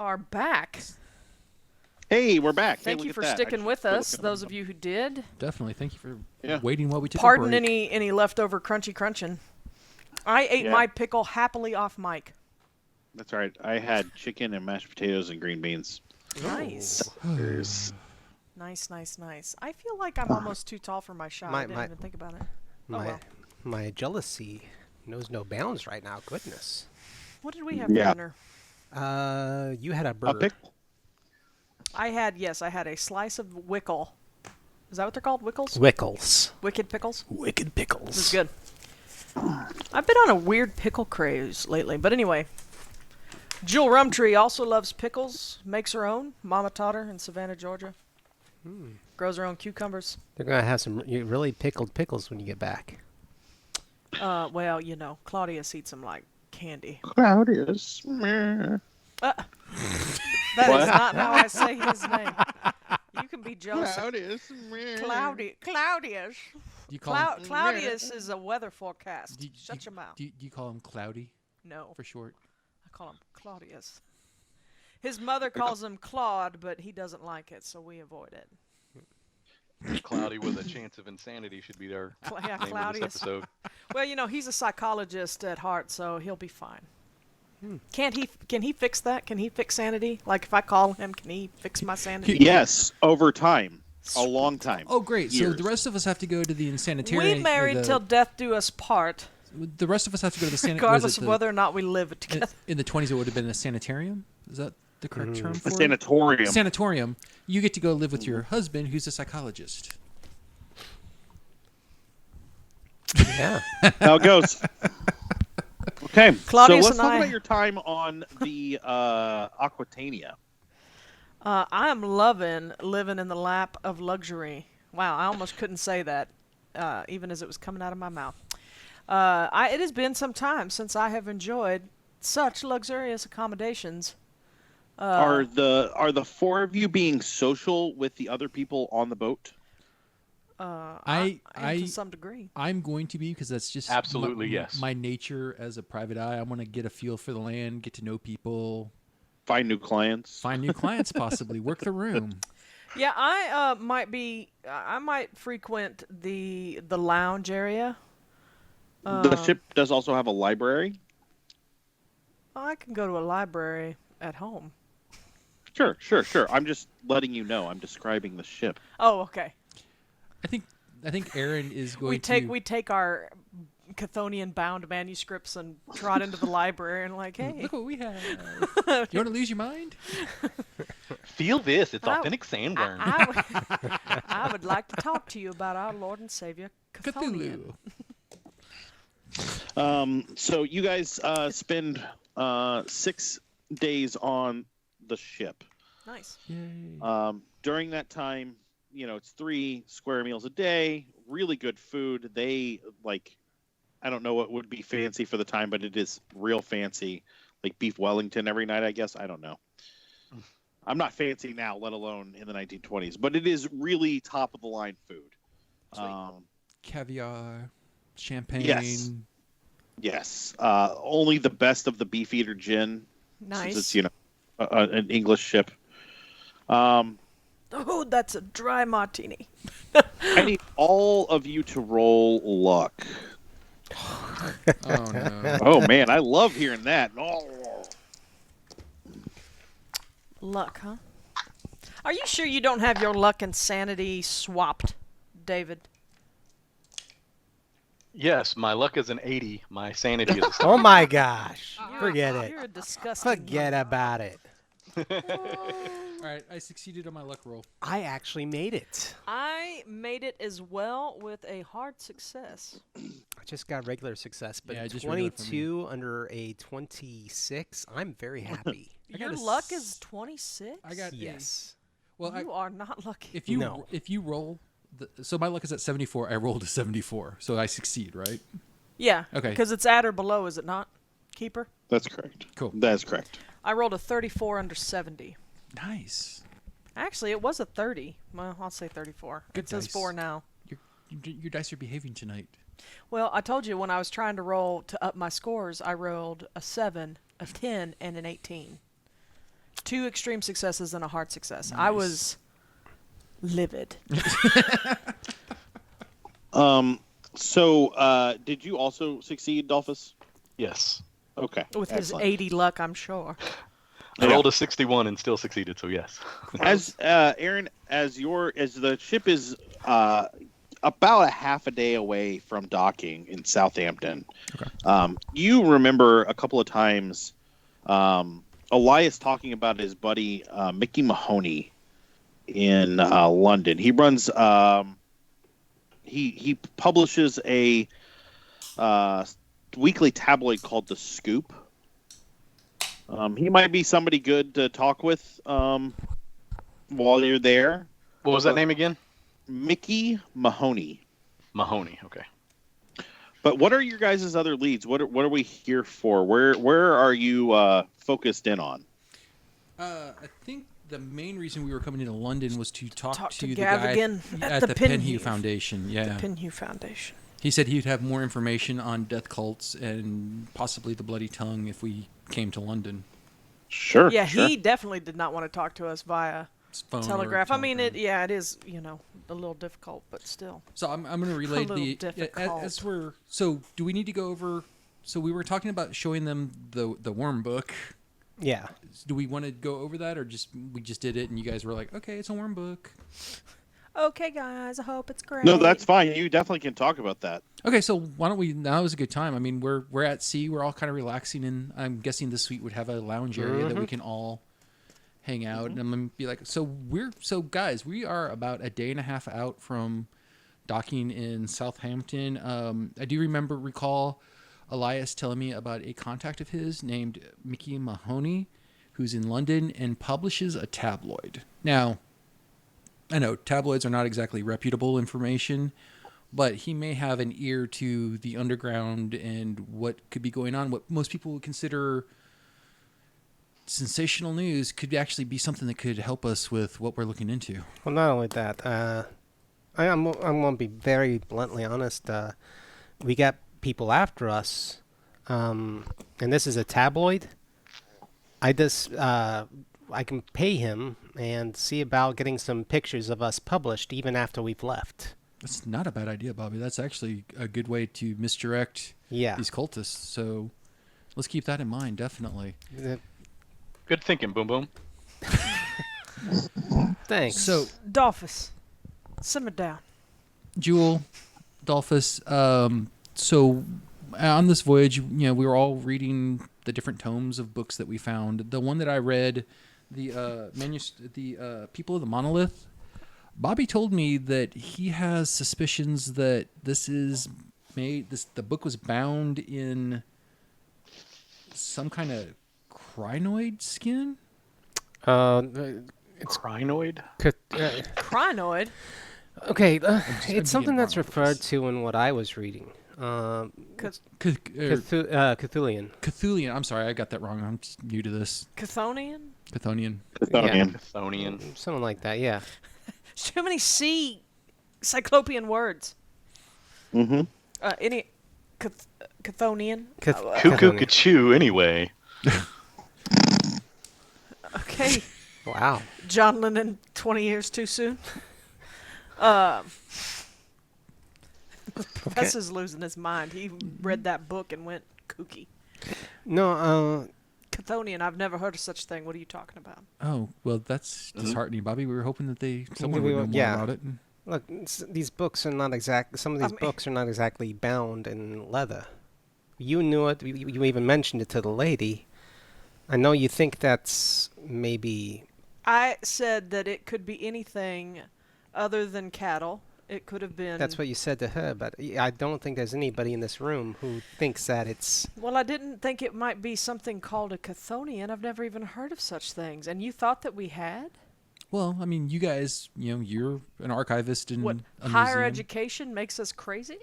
are back. Hey, we're back. Thank you for sticking with us, those of you who did. Definitely. Thank you for waiting while we took a Pardon break. any leftover crunchy crunching. I ate my pickle happily off mic. That's right. I had chicken and mashed potatoes and green beans. Nice. Nice. I feel like I'm almost too tall for my shot. I didn't even think about it. My jealousy knows no bounds right now. Goodness. What did we have for dinner? You had a burger. A pickle? I had a slice of wickle. Is that what they're called? Wickles? Wickles. Wicked pickles? Wicked pickles. This is good. I've been on a weird pickle craze lately. But anyway, Jewell Rumtree also loves pickles. Makes her own. Mama taught her in Savannah, Georgia. Grows her own cucumbers. They're going to have some really pickled pickles when you get back. Well, Claudius eats them like candy. Claudius. That is not how I say his name. You can be jealous. Claudius. Claudius. Do you call him, Claudius is a weather forecast. Shut your mouth. Do you call him Cloudy? No. For short? I call him Claudius. His mother calls him Claude, but he doesn't like it, so we avoid it. Cloudy with a chance of insanity should be our name of Claudius. this episode. Well, he's a psychologist at heart, so he'll be fine. Can he fix that? Can he fix sanity? Like if I call him, can he fix my sanity? Yes, over time. A long time. Oh, great. Years. So the rest of us have to go to the insanitarium. We married till death do us part. The rest of us have to go to the sanitarium. Regardless of whether or not we live together. In the 20s, it would have been a sanitarium? Is that the correct term for a it? sanatorium. Sanatorium. You get to go live with your husband, who's a psychologist. Yeah. How it goes. Okay, Claudius so let's and talk about your time on the Aquitania. I am loving living in the lap of luxury. Wow, I almost couldn't say that, even as it was coming out of my mouth. It has been some time since I have enjoyed such luxurious accommodations. Are the four of you being social with the other people on the boat? I to some degree. I'm going to be, because that's just Absolutely, yes. my nature as a private eye. I want to get a feel for the land, get to know people. Find new clients. Possibly. Work the room. Yeah, I might frequent the lounge area. The ship does also have a library. I can go to a library at home. Sure. I'm just letting you know. I'm describing the ship. Oh, okay. I think Aaron is going to... We take our Chthonian-bound manuscripts and trot into the library and like, hey. Look what we have. You want to lose your mind? Feel this. It's authentic sandworm. I would like to talk to you about our Lord and Savior, Cthulhu. So you guys spend 6 days on the ship. Nice. Yay. During that time, it's 3 square meals a day, really good food. They, I don't know what would be fancy for the time, but it is real fancy, like beef Wellington every night, I guess. I don't know. I'm not fancy now, let alone in the 1920s, but it is really top-of-the-line food. Caviar, champagne. Yes. Only the best of the Beefeater gin. Nice. Since it's, an English ship. Oh, that's a dry martini. I need all of you to roll luck. Oh, no. Oh, man, I love hearing that. Oh. Luck, huh? Are you sure you don't have your luck and sanity swapped, David? Yes, my luck is an 80. My sanity is a 70. Oh my gosh. Forget it. You're a disgusting. Forget about it. All right, I succeeded on my luck roll. I actually made it. I made it as well with a hard success. I just got regular success, but Yeah, just regular for me. 22 under a 26, I'm very happy. Your luck is 26? I got Yes. Well, You are not lucky. if you roll, so my luck is at 74. I rolled a 74, so I succeed, right? Yeah. Okay. Because it's at or below, is it not, Keeper? That's correct. Cool. That is correct. I rolled a 34 under 70. Nice. Actually, it was a 30. Well, I'll say 34. Good It says dice. 4 now. Your dice are behaving tonight. Well, I told you when I was trying to roll to up my scores, I rolled a 7, a 10, and an 18. 2 extreme successes and a hard success. I was livid. So, did you also succeed, Dalphus? Yes. Okay. With excellent. his 80 luck, I'm sure. I rolled a 61 and still succeeded, so yes. As Aaron, as the ship is about a half a day away from docking in Southampton, you remember a couple of times Elias talking about his buddy Mickey Mahoney in London. He runs he publishes a weekly tabloid called The Scoop. He might be somebody good to talk with while you're there. What was that name again? Mickey Mahoney. Mahoney, okay. But what are your guys' other leads? What are we here for? Where are you focused in on? I think the main reason we were coming into London was to talk to the Gavigan guy at at the the Penhew Penhew Foundation. Yeah. The Penhew Foundation. He said he'd have more information on death cults and possibly the Bloody Tongue if we came to London. Sure. Yeah, sure. he definitely did not want to talk to us via Phone or telegraph. I mean, telegram. it is, a little difficult, but still. So I'm going to relay little difficult. as we're. So do we need to go over? So we were talking about showing them the worm book. Yeah. Do we want to go over that, or we just did it and you guys were like, okay, it's a worm book? Okay, guys, I hope it's great. No, that's fine. You definitely can talk about that. Okay, so why don't we? Now is a good time. I mean, we're at sea. We're all kind of relaxing, and I'm guessing the suite would have a lounge area that we can all hang out. And I'm gonna be like, so guys, we are about a day and a half out from docking in Southampton. I do recall Elias telling me about a contact of his named Mickey Mahoney, who's in London and publishes a tabloid. Now, I know tabloids are not exactly reputable information, but he may have an ear to the underground and what could be going on. What most people would consider sensational news could actually be something that could help us with what we're looking into. Well, not only that, I'm going to be very bluntly honest. We got people after us, and this is a tabloid. I can pay him and see about getting some pictures of us published even after we've left. That's not a bad idea, Bobby. That's actually a good way to misdirect these cultists. So let's keep that in mind, definitely. Good thinking, Boom Boom. Thanks. So, Dalphus, simmer down. Jewell, Dalphus, so on this voyage, we were all reading the different tomes of books that we found. The one that I read, the People of the Monolith, Bobby told me that he has suspicions that the book was bound in some kind of crinoid skin. It's Crinoid? Crinoid? Okay, it's something that's referred to in what I was reading. Cthulian. Cthulhian. I'm sorry, I got that wrong. I'm just new to this. Chthonian? Chthonian. Chthonian. Something like that, yeah. There's too many cyclopean words. Mm-hmm. Any Chthonian? Cuckoo Cachoo, anyway. Okay. Wow. John Lennon, 20 years too soon. Professor's losing his mind. He read that book and went kooky. No, Chthonian, I've never heard of such a thing. What are you talking about? Oh, well, that's disheartening, Bobby. We were hoping that someone would know more about it. Look, these books are not exact. Some of these books are not exactly bound in leather. You knew it. You even mentioned it to the lady. I know you think that's maybe. I said that it could be anything other than cattle. It could have been. That's what you said to her, but I don't think there's anybody in this room who thinks that it's. Well, I didn't think it might be something called a Chthonian. I've never even heard of such things. And you thought that we had? Well, I mean, you guys, you're an archivist in a higher museum. education makes us crazy?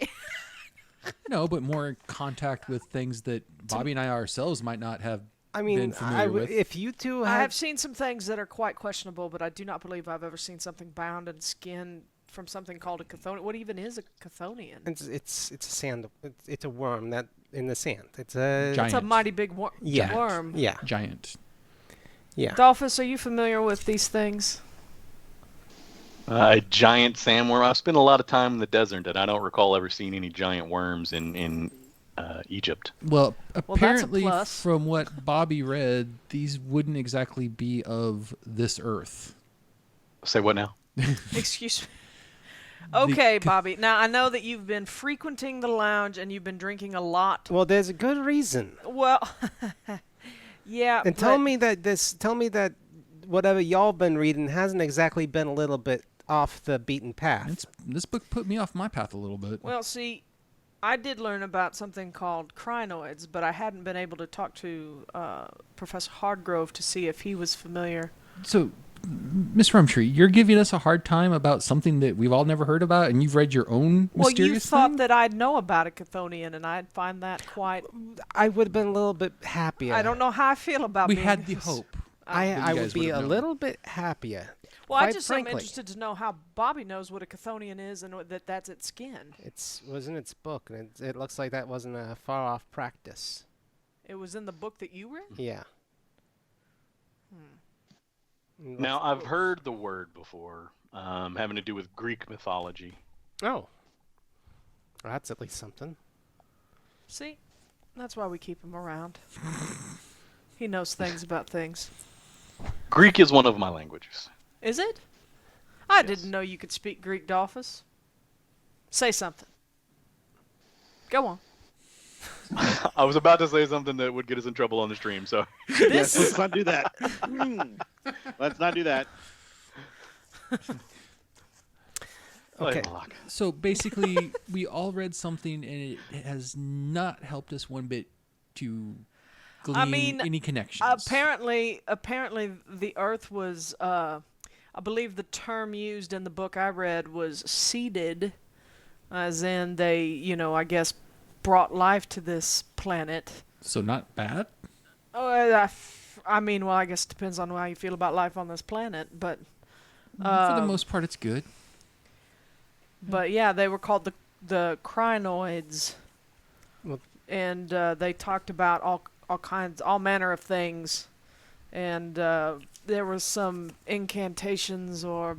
No, but more in contact with things that Bobby and I ourselves might not have been familiar with. If you two I have seen some things that are quite questionable, but I do not believe I've ever seen something bound in skin from something called a Chthonian. What even is a Chthonian? It's a sand. It's a worm that in the sand. It's a Giant. It's a mighty big worm. Yeah. Worm. Yeah. Giant. Yeah. Dalphus, are you familiar with these things? Giant sandworm. I've spent a lot of time in the desert, and I don't recall ever seeing any giant worms in Egypt. Well, that's a apparently, plus. from what Bobby read, these wouldn't exactly be of this Earth. Say what now? Excuse me. Okay, Bobby. Now, I know that you've been frequenting the lounge and you've been drinking a lot. Well, there's a good reason. Well, yeah. And tell me that whatever y'all been reading hasn't exactly been a little bit off the beaten path. This book put me off my path a little bit. Well, see, I did learn about something called crinoids, but I hadn't been able to talk to Professor Hardgrove to see if he was familiar. So, Miss Rumtree, you're giving us a hard time about something that we've all never heard about, and you've read your own Well, you mysterious thought thing? that I'd know about a Chthonian, and I'd find that quite... I would have been a little bit happier. I don't know how I feel about We being... had the hope. I would guys be would've a known. little bit happier. Well, I Quite just am frankly. interested to know how Bobby knows what a Chthonian is and that's its skin. It was in its book, and it looks like that wasn't a far off practice. It was in the book that you read? Yeah. Now, I've heard the word before, having to do with Greek mythology. Oh. Well, that's at least something. See? That's why we keep him around. He knows things about things. Greek is one of my languages. Is it? I didn't know you could speak Greek, Dalphus. Say something. Go on. I was about to say something that would get us in trouble on the stream, so... Yes, let's not do that. Let's not do that. Okay. So basically, we all read something, and it has not helped us one bit to glean any connections. Apparently, the Earth was. I believe the term used in the book I read was seeded, as in they, I guess, brought life to this planet. So not bad? Oh, I mean, well, I guess it depends on how you feel about life on this planet, but. For the most part, it's good. But yeah, they were called the crinoids, Well- and they talked about all manner of things, and there was some incantations or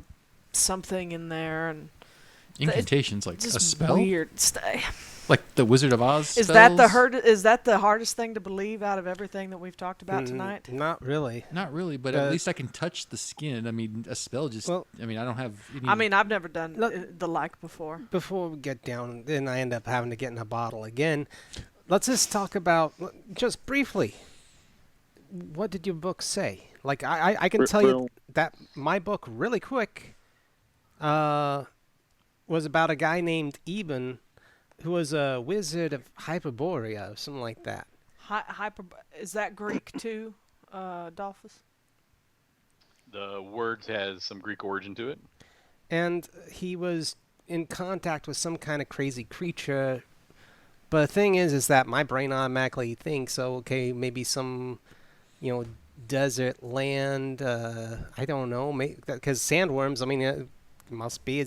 something in there, and Incantations, like just a spell? weird. Like the Wizard of Oz Is spells? that the hardest thing to believe out of everything that we've talked about tonight? Not really. Not really, but at least I can touch the skin. I mean, a spell just... Well- I mean, I don't have any... I mean, I've never done Look- the like before. Before we get down, then I end up having to get in a bottle again. Let's just talk about, just briefly, what did your book say? Like, I can tell you that my book, really quick, was about a guy named Eben, who was a wizard of Hyperborea, or something like that. Is that Greek too, Dalphus? The word has some Greek origin to it. And he was in contact with some kind of crazy creature. But the thing is that my brain automatically thinks, oh, okay, maybe some, desert land. I don't know, because sandworms. I mean, it must be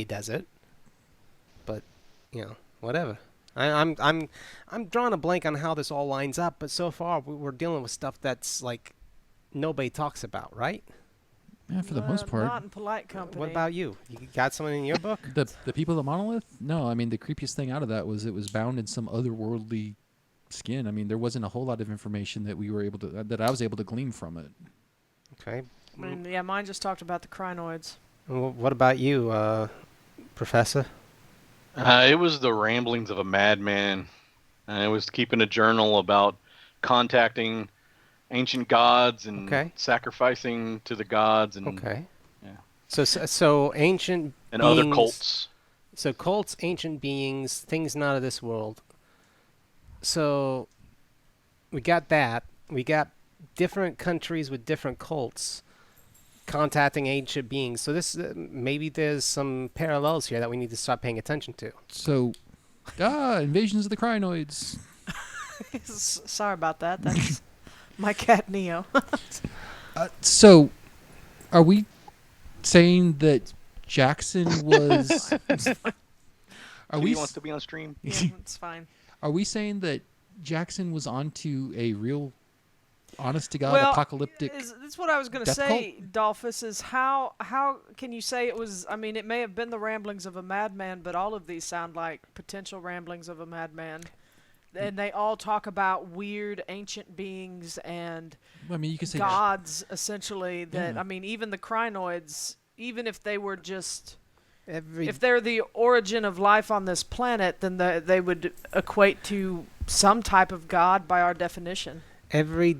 desert. But whatever. I'm drawing a blank on how this all lines up. But so far, we're dealing with stuff that's like nobody talks about, right? Yeah, for the most part. Not in polite company. What about you? You got someone in your book? The people of Monolith? No, I mean, the creepiest thing out of that was it was bound in some otherworldly skin. I mean, there wasn't a whole lot of information that I was able to glean from it. Okay. I mean, yeah, mine just talked about the crinoids. What about you, Professor? It was the ramblings of a madman. It was keeping a journal about contacting ancient gods and sacrificing to the gods and Okay. Yeah. So ancient and beings, other cults. So cults, ancient beings, things not of this world. So we got that. We got different countries with different cults contacting ancient beings. So this maybe there's some parallels here that we need to start paying attention to. So, invasions of the crinoids. Sorry about that. That's my cat Neo. So, are we saying that Jackson was... He wants to be on stream. Yeah, it's fine. Are we saying that Jackson was onto a real honest to God, well, apocalyptic. That's what I was going to say, Dalphus, is how can you say it was, I mean, it may have been the ramblings of a madman, but all of these sound like potential ramblings of a madman. And they all talk about weird ancient beings and you can say gods, essentially, that, I mean, even the crinoids, even if they were just... if they're the origin of life on this planet, then they would equate to some type of god by our definition. Every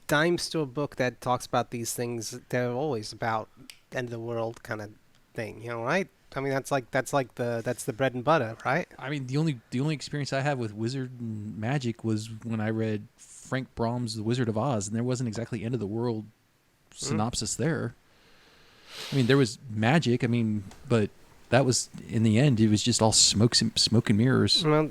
dime store book that talks about these things, they're always about end of the world kind of thing, right? I mean, that's the bread and butter, right? I mean, the only experience I have with wizard and magic was when I read Frank Brom's The Wizard of Oz, and there wasn't exactly end of the world synopsis there. I mean, there was magic. I mean, but that was, in the end, it was just all smoke and mirrors. Well,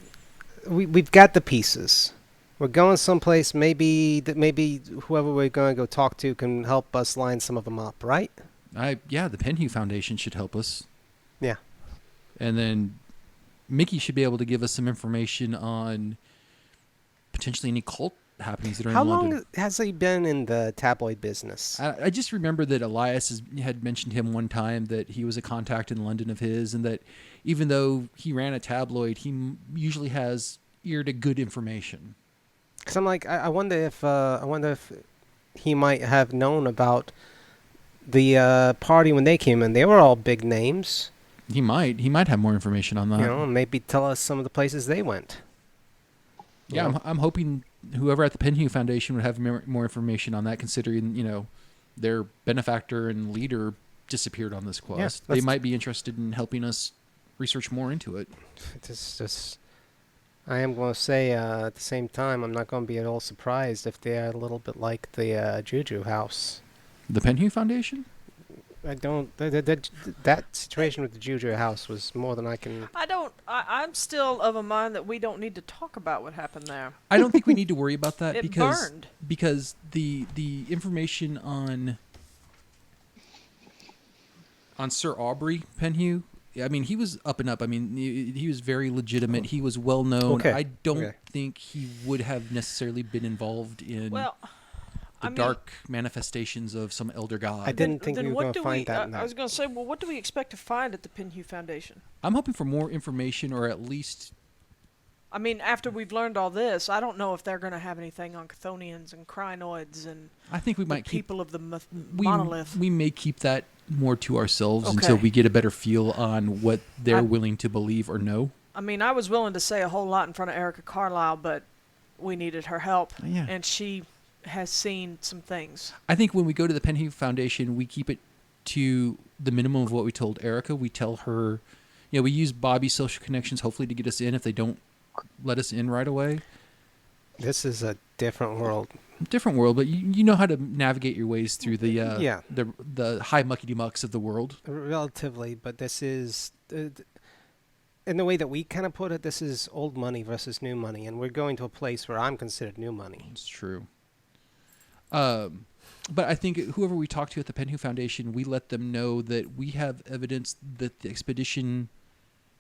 we've got the pieces. We're going someplace. Maybe whoever we're going to go talk to can help us line some of them up, right? The Penhew Foundation should help us. Yeah. And then Mickey should be able to give us some information on potentially any cult happenings that are in London. How long has he been in the tabloid business? I just remember that Elias had mentioned him one time, that he was a contact in London of his, and that even though he ran a tabloid, he usually has ear to good information. Because I'm like, I wonder if he might have known about the party when they came in. They were all big names. He might have more information on that. Maybe tell us some of the places they went. Yeah, I'm hoping whoever at the Penhew Foundation would have more information on that, considering, their benefactor and leader disappeared on this quest. They might be interested in helping us research more into it. I am going to say, at the same time, I'm not going to be at all surprised if they're a little bit like the Juju house. The Penhew Foundation? I don't. That situation with the Juju house was more than I can. I'm still of a mind that we don't need to talk about what happened there. I don't think we need to worry about that It burned. because the information on Sir Aubrey Penhew, I mean, he was up and up. I mean, he was very legitimate. He was well known. Okay. I don't think he would have necessarily been involved in dark manifestations of some elder god. I didn't think we were going to find that in that. I was going to say, well, what do we expect to find at the Penhew Foundation? I'm hoping for more information, or at least... I mean, after we've learned all this, I don't know if they're going to have anything on Chthonians and Crinoids and I think we might people of the monolith. We may keep that more to ourselves until we get a better feel on what they're willing to believe or know. I mean, I was willing to say a whole lot in front of Erica Carlyle, but we needed her help, and she has seen some things. I think when we go to the Penhew Foundation, we keep it to the minimum of what we told Erica. We tell her, we use Bobby's social connections hopefully to get us in if they don't let us in right away. This is a different world. Different world, but you know how to navigate your ways through the high muckety mucks of the world. Relatively, but this is... in the way that we kind of put it, this is old money versus new money, and we're going to a place where I'm considered new money. It's true. But I think whoever we talk to at the Penhew Foundation, we let them know that we have evidence that the expedition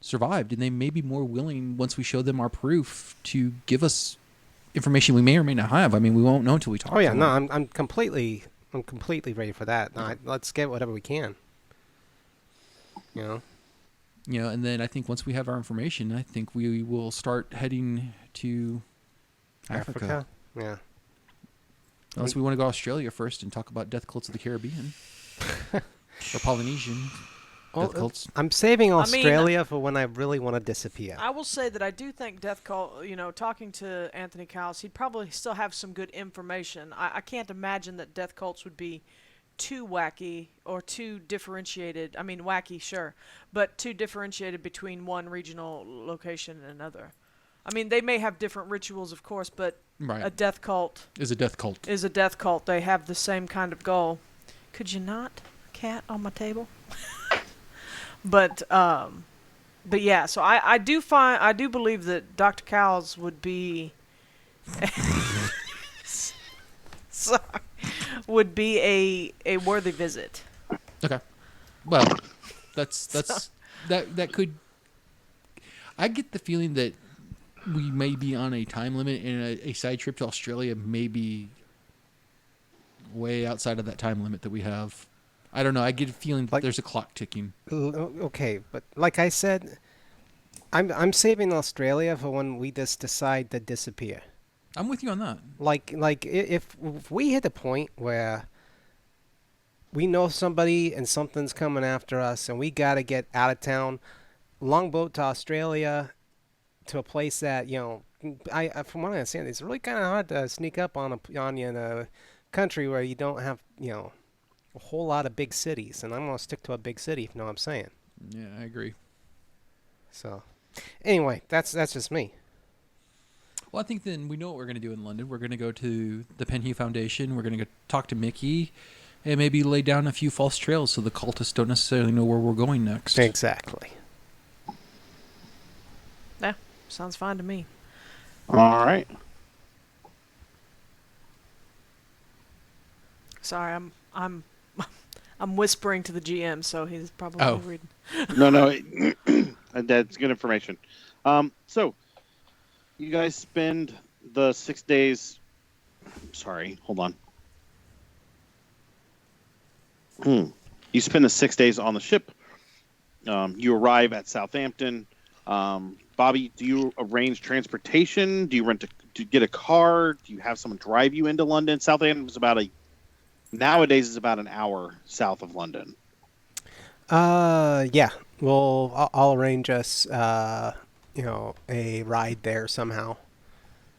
survived, and they may be more willing, once we show them our proof, to give us information we may or may not have. I mean, we won't know until we talk to them. I'm completely ready for that. No, let's get whatever we can. And then I think once we have our information, I think we will start heading to Africa. Yeah. Unless we want to go to Australia first and talk about death cults of the Caribbean. Or Polynesian death cults. I'm saving Australia for when I really want to disappear. I will say that I do think death cult, talking to Anthony Cowles, he'd probably still have some good information. I can't imagine that death cults would be too wacky or too differentiated. I mean, wacky, sure, but too differentiated between one regional location and another. I mean, they may have different rituals, of course, but a death cult is a death cult. Is a death cult. They have the same kind of goal. Could you not, cat on my table? But yeah. So I do believe that Dr. Cowles would be would be a worthy visit. Okay. Well, that could. I get the feeling that we may be on a time limit, and a side trip to Australia may be way outside of that time limit that we have. I don't know. I get a feeling like there's a clock ticking. Okay, but like I said, I'm saving Australia for when we just decide to disappear. I'm with you on that. Like if we hit a point where we know somebody and something's coming after us and we got to get out of town, longboat to Australia, to a place that, you know, I from what I understand, it's really kind of hard to sneak up on you in a country where you don't have, you know, a whole lot of big cities, and I'm going to stick to a big city, if you know what I'm saying. Yeah, I agree. So, anyway, that's just me. Well, I think then we know what we're going to do in London. We're going to go to the Penhew Foundation. We're going to go talk to Mickey and maybe lay down a few false trails so the cultists don't necessarily know where we're going next. Exactly. Yeah, sounds fine to me. All right. Sorry, I'm whispering to the GM, so he's probably reading. No, that's good information. So you guys spend the 6 days. Sorry, hold on. You spend the 6 days on the ship. You arrive at Southampton. Bobby, do you arrange transportation? Do you get a car? Do you have someone drive you into London? Southampton is nowadays is about an hour south of London. Yeah. Well, I'll arrange us, you know, a ride there somehow.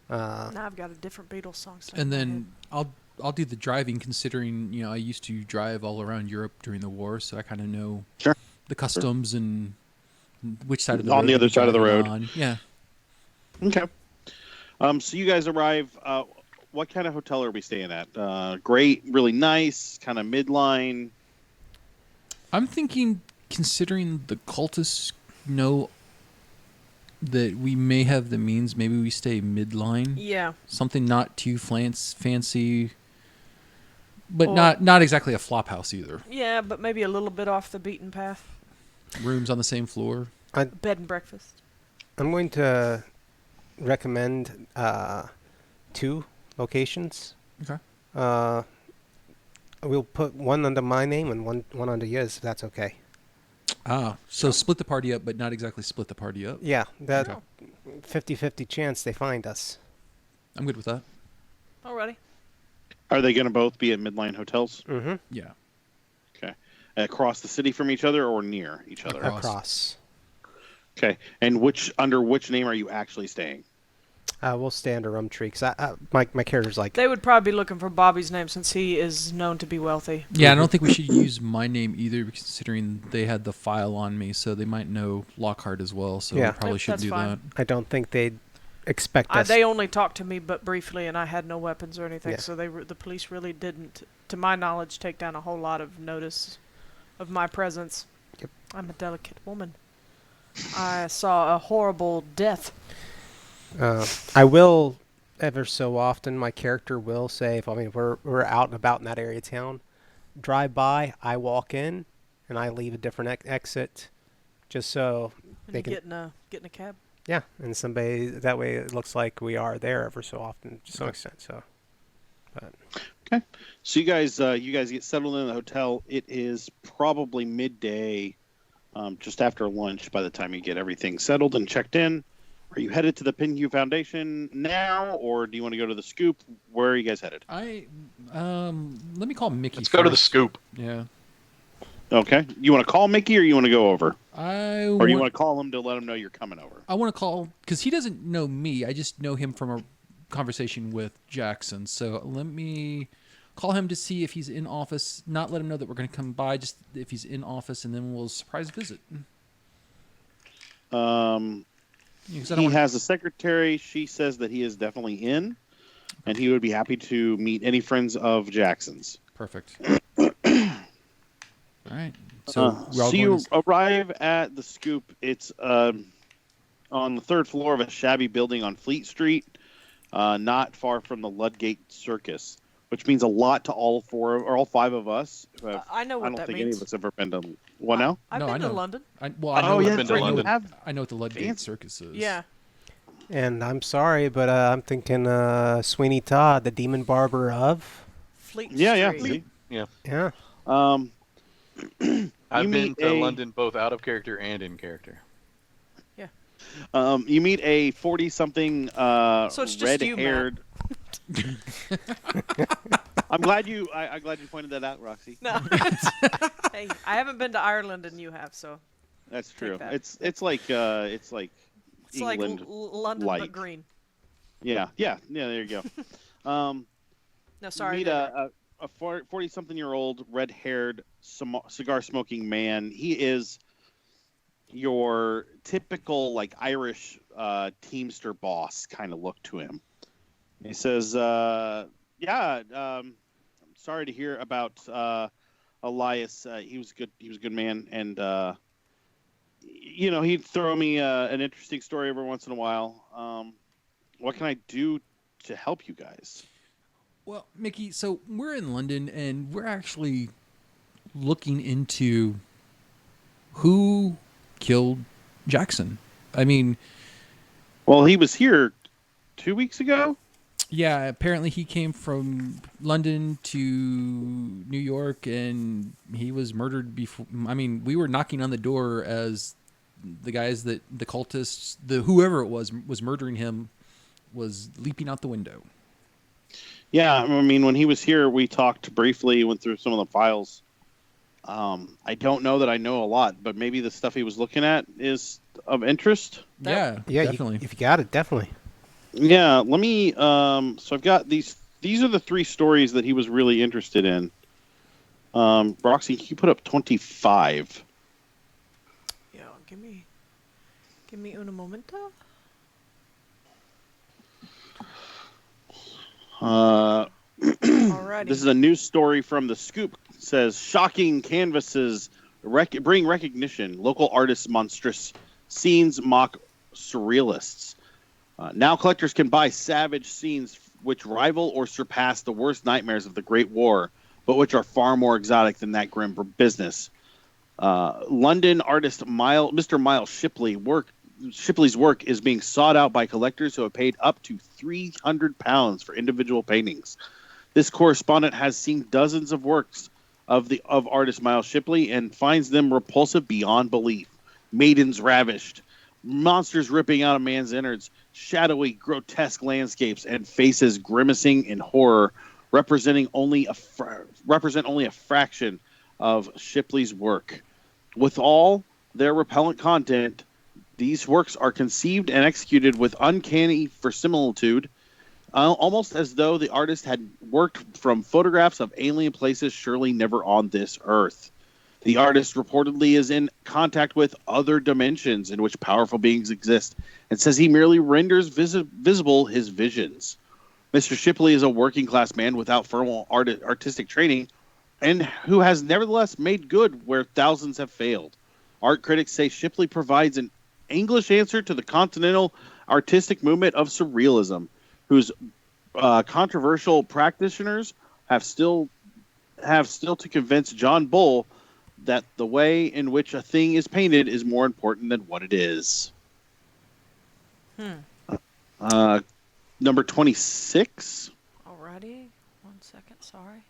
Now I've got a different Beatles song. And then I'll do the driving, considering, you know, I used to drive all around Europe during the war, so I kind of know the customs and which side of the road. On the other side of the road. On. Yeah. Okay. So you guys arrive. What kind of hotel are we staying at? Great, really nice, kind of midline. I'm thinking, considering the cultists know that we may have the means, maybe we stay midline. Yeah. Something not too fancy, but not exactly a flop house either. Yeah, but maybe a little bit off the beaten path. Rooms on the same floor. Bed and breakfast. I'm going to recommend 2 locations. Okay. We'll put one under my name and one under yours, if that's okay. So split the party up, but not exactly split the party up. Yeah, that 50-50 chance they find us. I'm good with that. Alrighty. Are they going to both be at midline hotels? Mm-hmm. Yeah. Okay. Across the city from each other or near each other? Across. Okay. And under which name are you actually staying? We'll stay under Rumtree, because my character's like... They would probably be looking for Bobby's name since he is known to be wealthy. Yeah, I don't think we should use my name either, considering they had the file on me, so they might know Lockhart as well, so we probably shouldn't do that. I don't think they'd expect us... They only talked to me but briefly, and I had no weapons or anything, so the police really didn't, to my knowledge, take down a whole lot of notice of my presence. Yep. I'm a delicate woman. I saw a horrible death. I will, ever so often, my character will say, if we're out and about in that area of town, drive by, I walk in, and I leave a different exit, just so they can get in a cab. Yeah, and somebody that way it looks like we are there ever so often, to some extent. So, okay, so you guys get settled in the hotel. It is probably midday, just after lunch. By the time you get everything settled and checked in. Are you headed to the Penhew Foundation now, or do you want to go to the Scoop? Where are you guys headed? Let me call Mickey. Let's go to the Scoop. Yeah. Okay. You want to call Mickey, or you want to go over? Or you want to call him to let him know you're coming over? I want to call, because he doesn't know me. I just know him from a conversation with Jackson. So let me call him to see if he's in office. Not let him know that we're going to come by, just if he's in office, and then we'll surprise visit. He has a secretary. She says that he is definitely in, and he would be happy to meet any friends of Jackson's. Perfect. All right. So you arrive at the Scoop. It's on the 3rd floor of a shabby building on Fleet Street, not far from the Ludgate Circus, which means a lot to all 5 of us. I know what that means. I don't think any of us have ever been to what now? I've been to London. I know what the Ludgate Circus is. Yeah. And I'm sorry, but I'm thinking Sweeney Todd, the Demon Barber of... Fleet Yeah. Street. See? Yeah. I've been meet to London both out of character and in character. You meet a 40-something So it's just you, red-haired. I'm glad you pointed that out, Roxy. No. Hey, I haven't been to Ireland and you have, so That's true. that. It's like it's England like London light. but green. Yeah. There you go. No, sorry. You meet a 40-something-year-old red-haired cigar-smoking man. He is your typical like Irish Teamster boss kind of look to him. He says, I'm sorry to hear about Elias. He was good. He was a good man, and he'd throw me an interesting story every once in a while. What can I do to help you guys? Well, Mickey, so we're in London, and we're actually looking into who killed Jackson. I mean... Well, he was here 2 weeks ago? Yeah, apparently he came from London to New York, and he was murdered before... I mean, we were knocking on the door as the guys that... The cultists, whoever it was murdering him, was leaping out the window. Yeah, I mean, when he was here, we talked briefly, went through some of the files. I don't know that I know a lot, but maybe the stuff he was looking at is of interest. Yeah, definitely. If you got it, definitely. Yeah, let me. So I've got these. These are the 3 stories that he was really interested in. Roxy, can you put up 25? Yeah, give me un momento. Alrighty. This is a news story from The Scoop. It says, shocking canvases bring recognition. Local artists monstrous scenes mock surrealists. Now collectors can buy savage scenes which rival or surpass the worst nightmares of the Great War, but which are far more exotic than that grim business. London artist Mr. Miles Shipley's work is being sought out by collectors who have paid up to £300 for individual paintings. This correspondent has seen dozens of works of artist Miles Shipley and finds them repulsive beyond belief. Maidens ravished, monsters ripping out a man's innards, shadowy, grotesque landscapes, and faces grimacing in horror represent only a fraction of Shipley's work. With all their repellent content, these works are conceived and executed with uncanny verisimilitude, almost as though the artist had worked from photographs of alien places surely never on this earth. The artist reportedly is in contact with other dimensions in which powerful beings exist, and says he merely renders visible his visions. Mr. Shipley is a working-class man without formal artistic training, and who has nevertheless made good where thousands have failed. Art critics say Shipley provides an English answer to the continental artistic movement of surrealism, whose controversial practitioners have still to convince John Bull that the way in which a thing is painted is more important than what it is. Number 26. Alrighty. 1 second, sorry.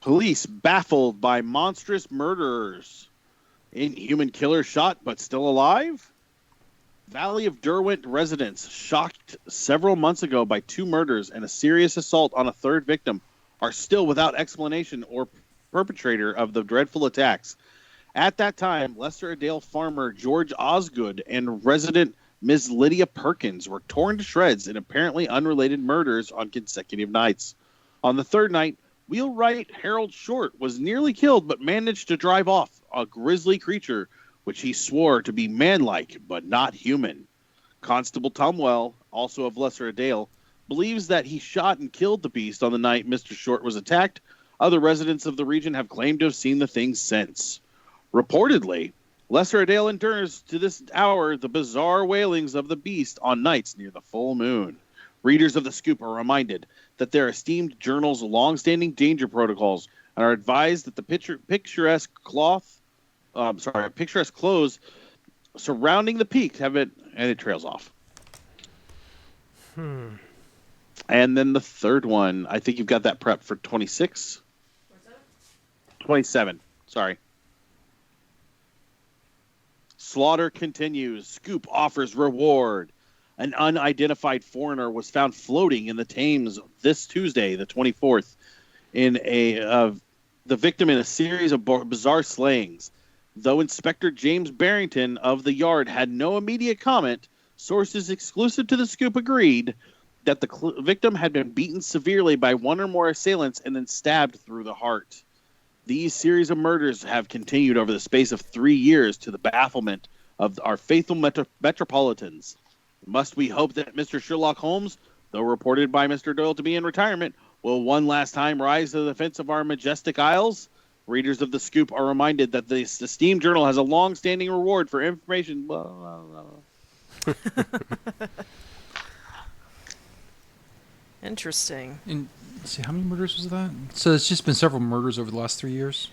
Police baffled by monstrous murderers. Inhuman killer shot but still alive? Valley of Derwent residents shocked several months ago by 2 murders and a serious assault on a 3rd victim are still without explanation or perpetrator of the dreadful attacks. At that time, Lesser-Adale farmer George Osgood and resident Ms. Lydia Perkins were torn to shreds in apparently unrelated murders on consecutive nights. On the 3rd night, wheelwright Harold Short was nearly killed but managed to drive off a grisly creature which he swore to be manlike but not human. Constable Tumwell, also of Lesser-Adale, believes that he shot and killed the beast on the night Mr. Short was attacked. Other residents of the region have claimed to have seen the thing since. Reportedly, Lesser-Adale endures to this hour the bizarre wailings of the beast on nights near the full moon. Readers of the Scoop are reminded that their esteemed journal's long-standing danger protocols and are advised that the picturesque clothes surrounding the peak have it, and it trails off. And then the third one, I think you've got that prep for 26? 27. Sorry. Slaughter continues. Scoop offers reward. An unidentified foreigner was found floating in the Thames this Tuesday, the 24th, in the victim in a series of bizarre slayings. Though Inspector James Barrington of the Yard had no immediate comment, sources exclusive to the Scoop agreed that the victim had been beaten severely by one or more assailants and then stabbed through the heart. These series of murders have continued over the space of 3 years to the bafflement of our faithful metropolitans. Must we hope that Mr. Sherlock Holmes, though reported by Mr. Doyle to be in retirement, will one last time rise to the defense of our majestic isles? Readers of the Scoop are reminded that this esteemed journal has a long-standing reward for information. Interesting. And let's see, how many murders was that? So it's just been several murders over the last 3 years.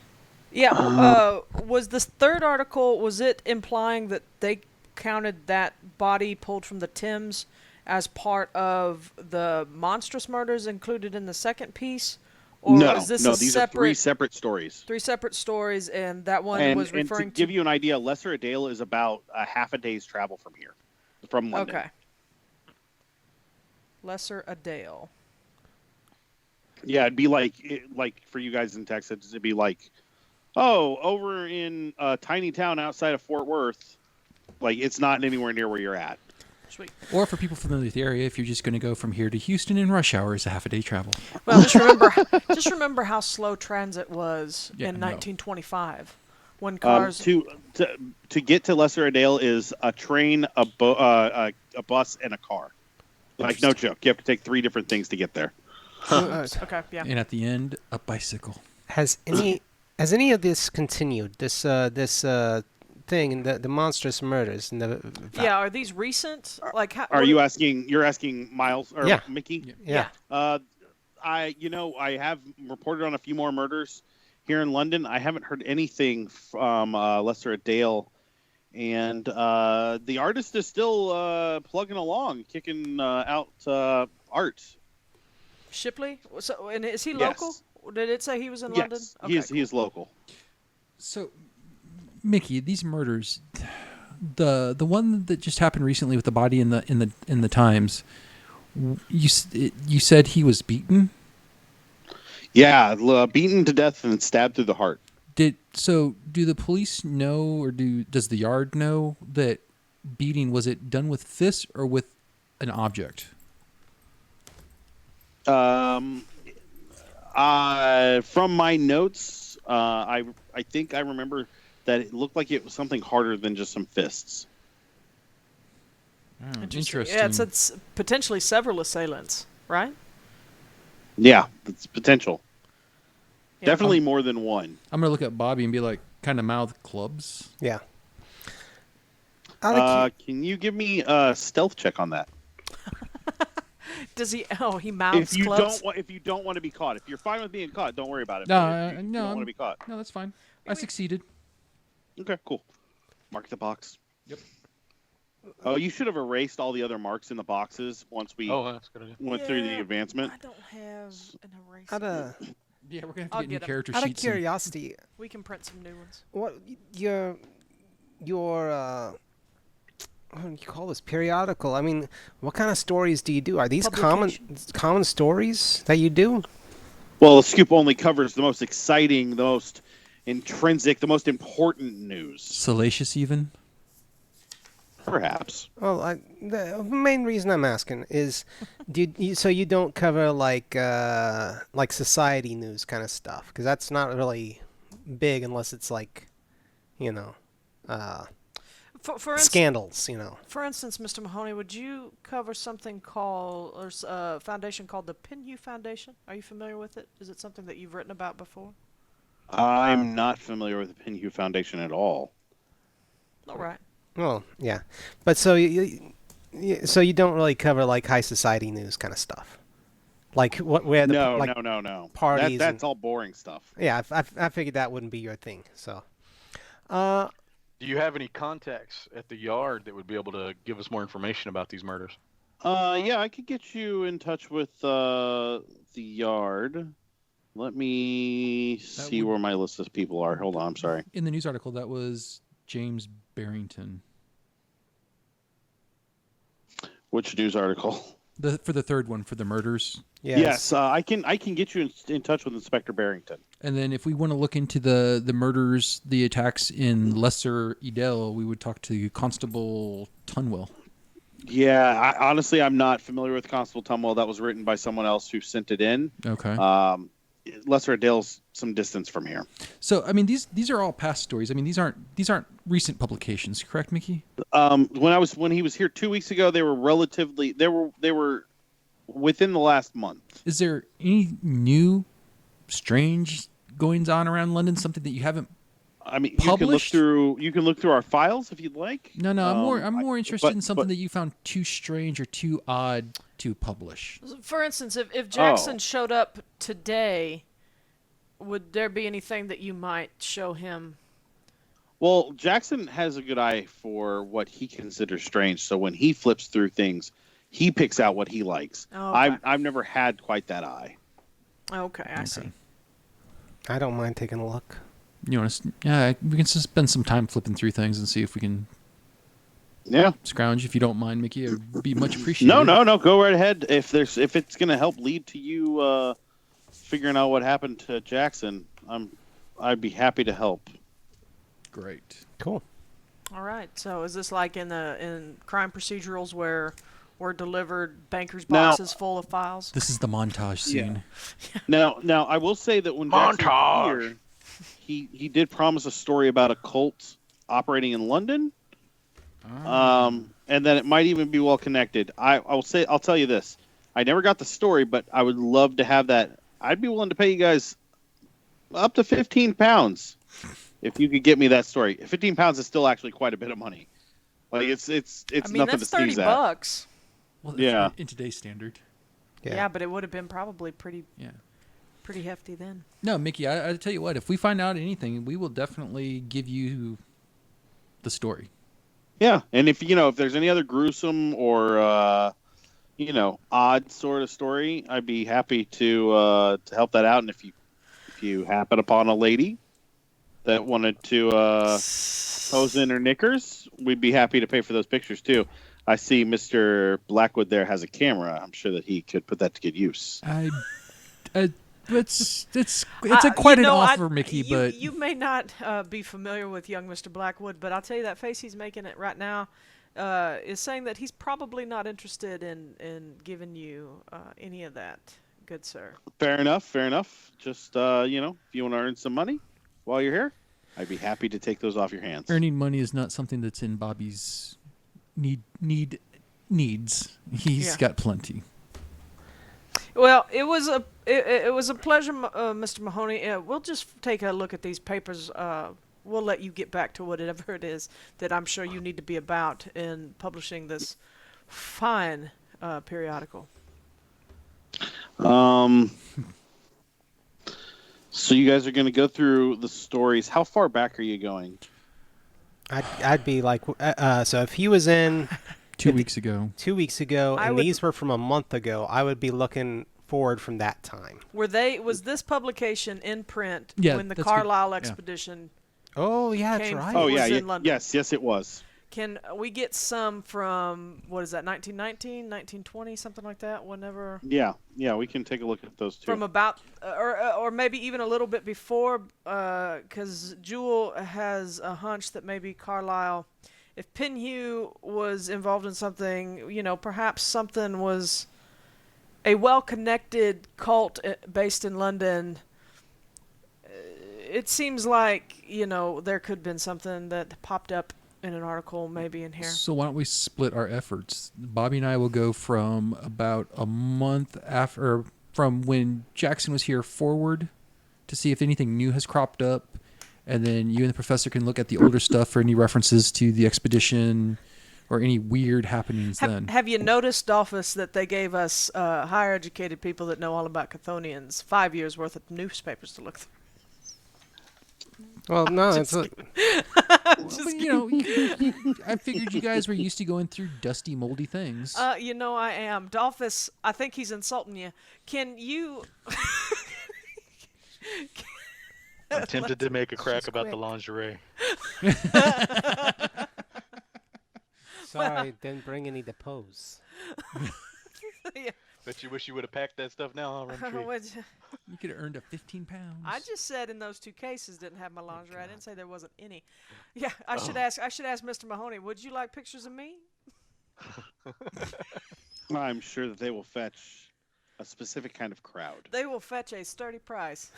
Yeah. Was this third article? Was it implying that they counted that body pulled from the Thames as part of the monstrous murders included in the second piece? Or no, is this these are three separate stories. 3 separate stories, and that one was referring to give you an idea, Lesser Adale is about a half a day's travel from here, from London. Okay. Lesser Adale. Yeah, it'd be like for you guys in Texas, it'd be like, oh, over in a tiny town outside of Fort Worth. Like, it's not anywhere near where you're at. Sweet. Or for people familiar with the area, if you're just going to go from here to Houston in rush hour, it's a half a day travel. Well, just remember how slow transit was in 1925 when cars. To get to Lesser Adale is a train, a bus, and a car. Like, no joke. You have to take 3 different things to get there. Okay, yeah. And at the end, a bicycle. Has any of this continued? This thing, the monstrous murders. Yeah, are these recent? Like, how, are you asking? You're asking Miles or Mickey? Yeah. I have reported on a few more murders here in London. I haven't heard anything from Lesser Adale, and the artist is still plugging along, kicking out art. Shipley? So, and is he local? Yes. Did it say he was in London? Yes, Okay, he is local. So, Mickey, these murders, the one that just happened recently with the body in the Times, you said he was beaten? Yeah, beaten to death and stabbed through the heart. Do the police know, or does the Yard know that beating, was it done with fists or with an object? From my notes, I think I remember that it looked like it was something harder than just some fists. Interesting. Yeah, it's potentially several assailants, right? Yeah, it's potential. Yeah. Definitely more than one. I'm going to look at Bobby and be like, kind of mouth clubs? Yeah. Can you give me a stealth check on that? Does he? Oh, he mouths clubs. If you don't want to be caught, if you're fine with being caught, don't worry about it. No, you don't want to be caught. No, that's fine. I succeeded. Okay, cool. Mark the box. Yep. Oh, you should have erased all the other marks in the boxes once we that's a good idea. went through the advancement. I don't have an eraser. Yeah, we're going to I'll have to get new get 'em. character Out of sheets. curiosity, We can print some new ones. what your what do you call this, periodical? I mean, what kind of stories do you do? Are these common stories that you do? Well, the Scoop only covers the most exciting, the most intrinsic, the most important news. Salacious even? Perhaps. Well, the main reason I'm asking is, so you don't cover like society news kind of stuff, because that's not really big unless it's like, For scandals, For instance, Mr. Mahoney, would you cover something called, or a foundation called the Pinhue Foundation? Are you familiar with it? Is it something that you've written about before? I'm not familiar with the Pinhue Foundation at all. All right. Well, yeah, but so you don't really cover like high society news kind of stuff, like where the no. parties. That's all boring stuff. Yeah, I figured that wouldn't be your thing. So, do you have any contacts at the Yard that would be able to give us more information about these murders? Yeah, I could get you in touch with the yard. Let me see where my list of people are. Hold on, I'm sorry. In the news article, that was James Barrington. Which news article? For the third one, for the murders. Yes, I can get you in touch with Inspector Barrington. And then if we want to look into the murders, the attacks in Lesser Edel, we would talk to Constable Tunwell. Yeah, honestly, I'm not familiar with Constable Tunwell. That was written by someone else who sent it in. Okay. Lesser Edel's some distance from here. So, I mean, these are all past stories. I mean, these aren't recent publications, correct, Mickey? When he was here 2 weeks ago, they were within the last month. Is there any new strange goings on around London? Something that you haven't published? You can look through our files if you'd like. No, I'm more interested in something that you found too strange or too odd to publish. For instance, if Jackson showed up today, would there be anything that you might show him? Well, Jackson has a good eye for what he considers strange. So when he flips through things, he picks out what he likes. Oh, okay. I've never had quite that eye. Okay, I see. I don't mind taking a look. You want to? Yeah, we can spend some time flipping through things and see if we can. Yeah, scrounge if you don't mind, Mickey. It would be much appreciated. No. Go right ahead. If it's going to help lead to you figuring out what happened to Jackson, I'd be happy to help. Great. Cool. All right. So is this like in crime procedurals where we're delivered bankers' boxes full of files? This is the montage scene. Yeah. Now I will say that when Jackson was here, he did promise a story about a cult operating in London. And then it might even be well connected. I'll tell you this. I never got the story, but I would love to have that. I'd be willing to pay you guys up to £15 if you could get me that story. £15 is still actually quite a bit of money. Like it's nothing that's to sneeze at. $30. Well, yeah, in today's standard. Yeah, but it would have been probably pretty hefty then. No, Mickey, I tell you what. If we find out anything, we will definitely give you the story. Yeah, and if there's any other gruesome or odd sort of story, I'd be happy to help that out. And if you happen upon a lady that wanted to pose in her knickers, we'd be happy to pay for those pictures too. I see Mr. Blackwood there has a camera. I'm sure that he could put that to good use. It's quite an offer, Mickey. But you may not be familiar with young Mr. Blackwood, but I'll tell you that face he's making it right now is saying that he's probably not interested in giving you any of that, good sir. Fair enough. Just if you want to earn some money while you're here, I'd be happy to take those off your hands. Earning money is not something that's in Bobby's needs. He's got plenty. Well, it was a pleasure, Mr. Mahoney. We'll just take a look at these papers. We'll let you get back to whatever it is that I'm sure you need to be about in publishing this fine periodical. So you guys are going to go through the stories. How far back are you going? I'd be like, so if he was in 2 weeks ago, and these were from a month ago, I would be looking forward from that time. Was this publication in print when the that's Carlyle good. expedition? Oh yeah, that's came right. Oh yeah, in London? yes, it was. Can we get some from, what is that, 1919, 1920, something like that? Whenever. Yeah, we can take a look at those too. From about, or maybe even a little bit before, because Jewell has a hunch that maybe Carlyle, if Pinhue was involved in something, perhaps something was a well-connected cult based in London. It seems like, there could have been something that popped up in an article maybe in here. So why don't we split our efforts? Bobby and I will go from about a month after, from when Jackson was here forward to see if anything new has cropped up. And then you and the professor can look at the older stuff for any references to the expedition or any weird happenings then. Have you noticed, Dalphus, that they gave us higher educated people that know all about Chthonians 5 years worth of newspapers to look through? Well, no, it's Well, but, I figured you guys were used to going through dusty, moldy things. I am. Dalphus, I think he's insulting you. Can you... I'm tempted to make a crack about the lingerie. sorry, didn't bring any to pose. Yeah. Bet you wish you would have packed that stuff now, huh, Rumtree? You could have earned 15 pounds. I just said in those 2 cases didn't have my lingerie. I didn't say there wasn't any. Yeah, I should ask Mr. Mahoney, would you like pictures of me? I'm sure that they will fetch a specific kind of crowd. They will fetch a sturdy price.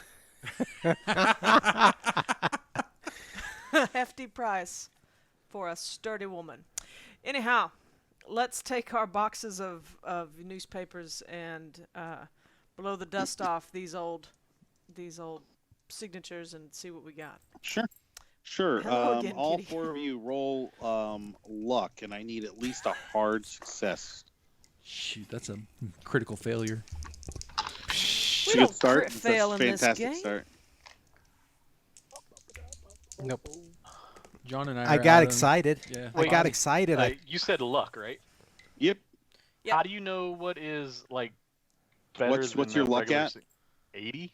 Hefty price for a sturdy woman. Anyhow, let's take our boxes of newspapers and blow the dust off these old signatures and see what we got. Sure. Hello again, all kitty. 4 of you roll luck, and I need at least a hard success. Shoot, that's a critical failure. It's We a don't good start. crit fail That's a in this fantastic game. start. Nope. John and I are got out excited. Yeah. I got excited. You said luck, right? Yep. Yeah. How do you know what is like better What's than your a luck regular at? 80?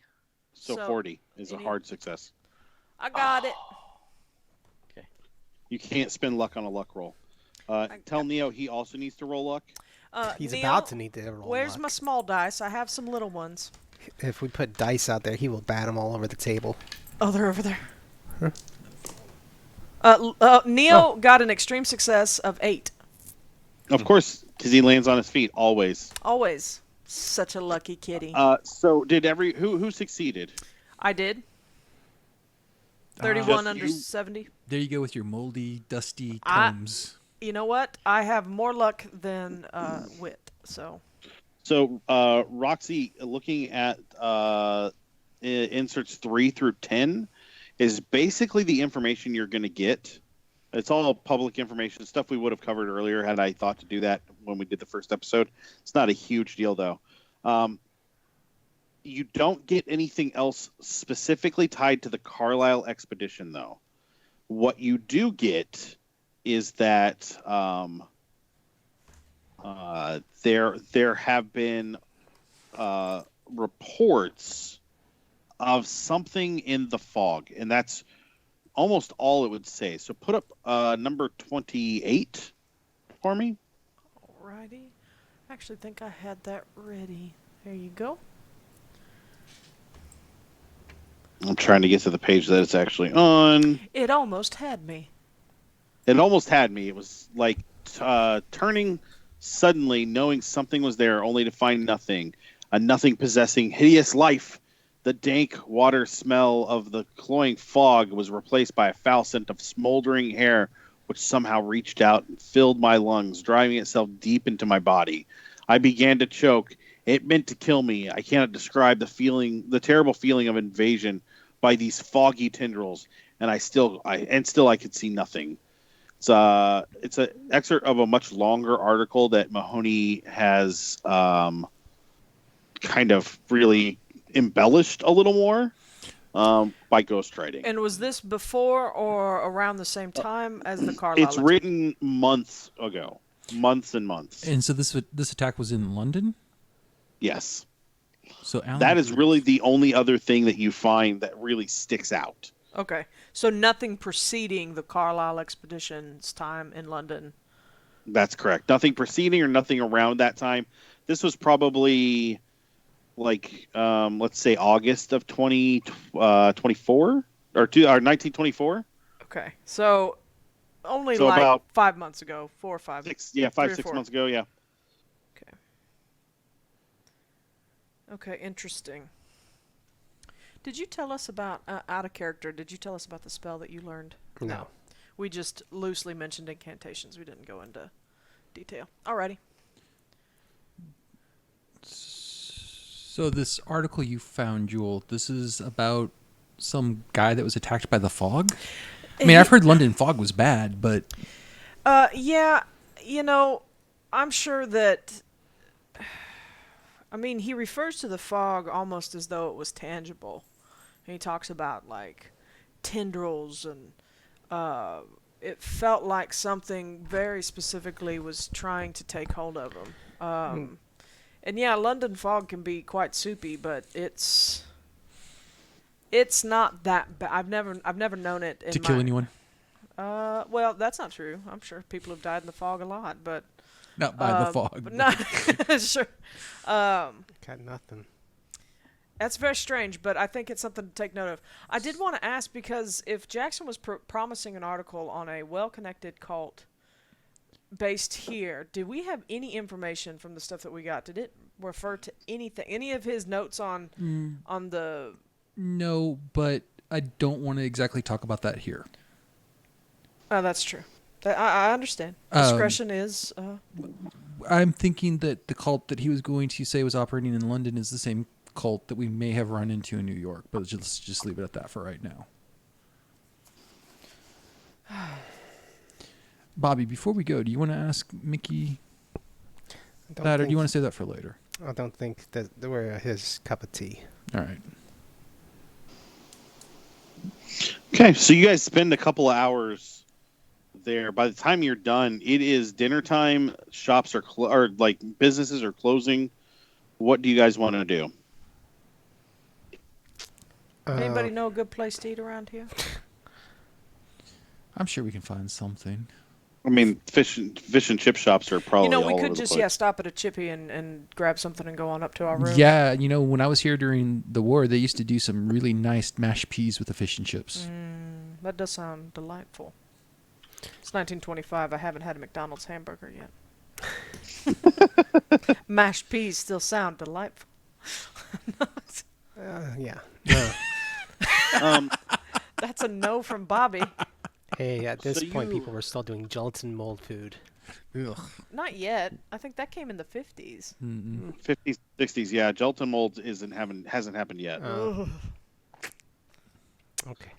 So So, 40 is a any- hard success. I got it. Okay. You can't spend luck on a luck roll. Tell Neo he also needs to roll luck. He's Neil, about to need to roll Where's luck. my small dice? I have some little ones. If we put dice out there, he will bat them all over the table. Oh, they're over there. Huh? Neil got an extreme success of 8. Of course, because he lands on his feet always. Always. Such a lucky kitty. So did who succeeded? I did. 31 Just under you? 70. There you go with your moldy, dusty I- tomes. You know what? I have more luck than wit. So So Roxy, looking at inserts 3 through 10, is basically the information you're going to get. It's all public information, stuff we would have covered earlier had I thought to do that when we did the first episode. It's not a huge deal, though. You don't get anything else specifically tied to the Carlyle expedition, though. What you do get is that there have been reports of something in the fog, and that's almost all it would say. So put up number 28 for me. alrighty. I actually think I had that ready. There you go. I'm trying to get to the page that it's actually on. It almost had me. It almost had me. It was like turning suddenly, knowing something was there, only to find nothing. A nothing possessing hideous life. The dank water smell of the cloying fog was replaced by a foul scent of smoldering hair, which somehow reached out and filled my lungs, driving itself deep into my body. I began to choke. It meant to kill me. I cannot describe the terrible feeling of invasion by these foggy tendrils, and I could see nothing. It's an excerpt of a much longer article that Mahoney has kind of really embellished a little more by ghostwriting. And was this before or around the same time as the Carlyle? It's written months ago, months and months. And so this attack was in London? Yes. So Alan That is Bruce- really the only other thing that you find that really sticks out. Okay. So nothing preceding the Carlyle expedition's time in London. That's correct. Nothing preceding or nothing around that time. This was probably like let's say August of 2024 or 1924. Okay. So only So like about 5 months ago, 4 or 5. 5, or 6 4. months ago, yeah. Okay. Okay, interesting. Did you tell us about, out of character, did you tell us about the spell that you learned? No. We just loosely mentioned incantations. We didn't go into detail. Alrighty. So this article you found, Jewell, this is about some guy that was attacked by the fog? I mean, I've heard London fog was bad, but... Yeah, I'm sure that... I mean, he refers to the fog almost as though it was tangible. And he talks about, like, tendrils, and it felt like something very specifically was trying to take hold of him. And yeah, London fog can be quite soupy, but it's not that bad. I've never known it to kill anyone. Well, that's not true. I'm sure people have died in the fog a lot, but not by the fog. But not sure. Got nothing. That's very strange, but I think it's something to take note of. I did want to ask, because if Jackson was promising an article on a well-connected cult based here, did we have any information from the stuff that we got? Did it refer to anything? Any of his notes on the? No, but I don't want to exactly talk about that here. Oh, that's true. I understand. Discretion is. I'm thinking that the cult that he was going to say was operating in London is the same cult that we may have run into in New York, but let's just leave it at that for right now. Bobby, before we go, do you want to ask Mickey that, or do you want to save that for later? I don't think that we're his cup of tea. All right. Okay, so you guys spend a couple of hours there. By the time you're done, it is dinner time. Shops are or like businesses are closing. What do you guys want to do? Anybody know a good place to eat around here? I'm sure we can find something. I mean, fish and chip shops are probably we all could over just the place. stop at a Chippy and grab something and go on up to our room. Yeah, when I was here during the war, they used to do some really nice mashed peas with the fish and chips. That does sound delightful. It's 1925. I haven't had a McDonald's hamburger yet. Mashed peas still sound delightful. Yeah. No. That's a no from Bobby. Hey, at this So point, you- people were still doing gelatin mold food. Ugh. Not yet. I think that came in the 50s. 50s, 60s, yeah. Gelatin mold hasn't happened yet. Okay.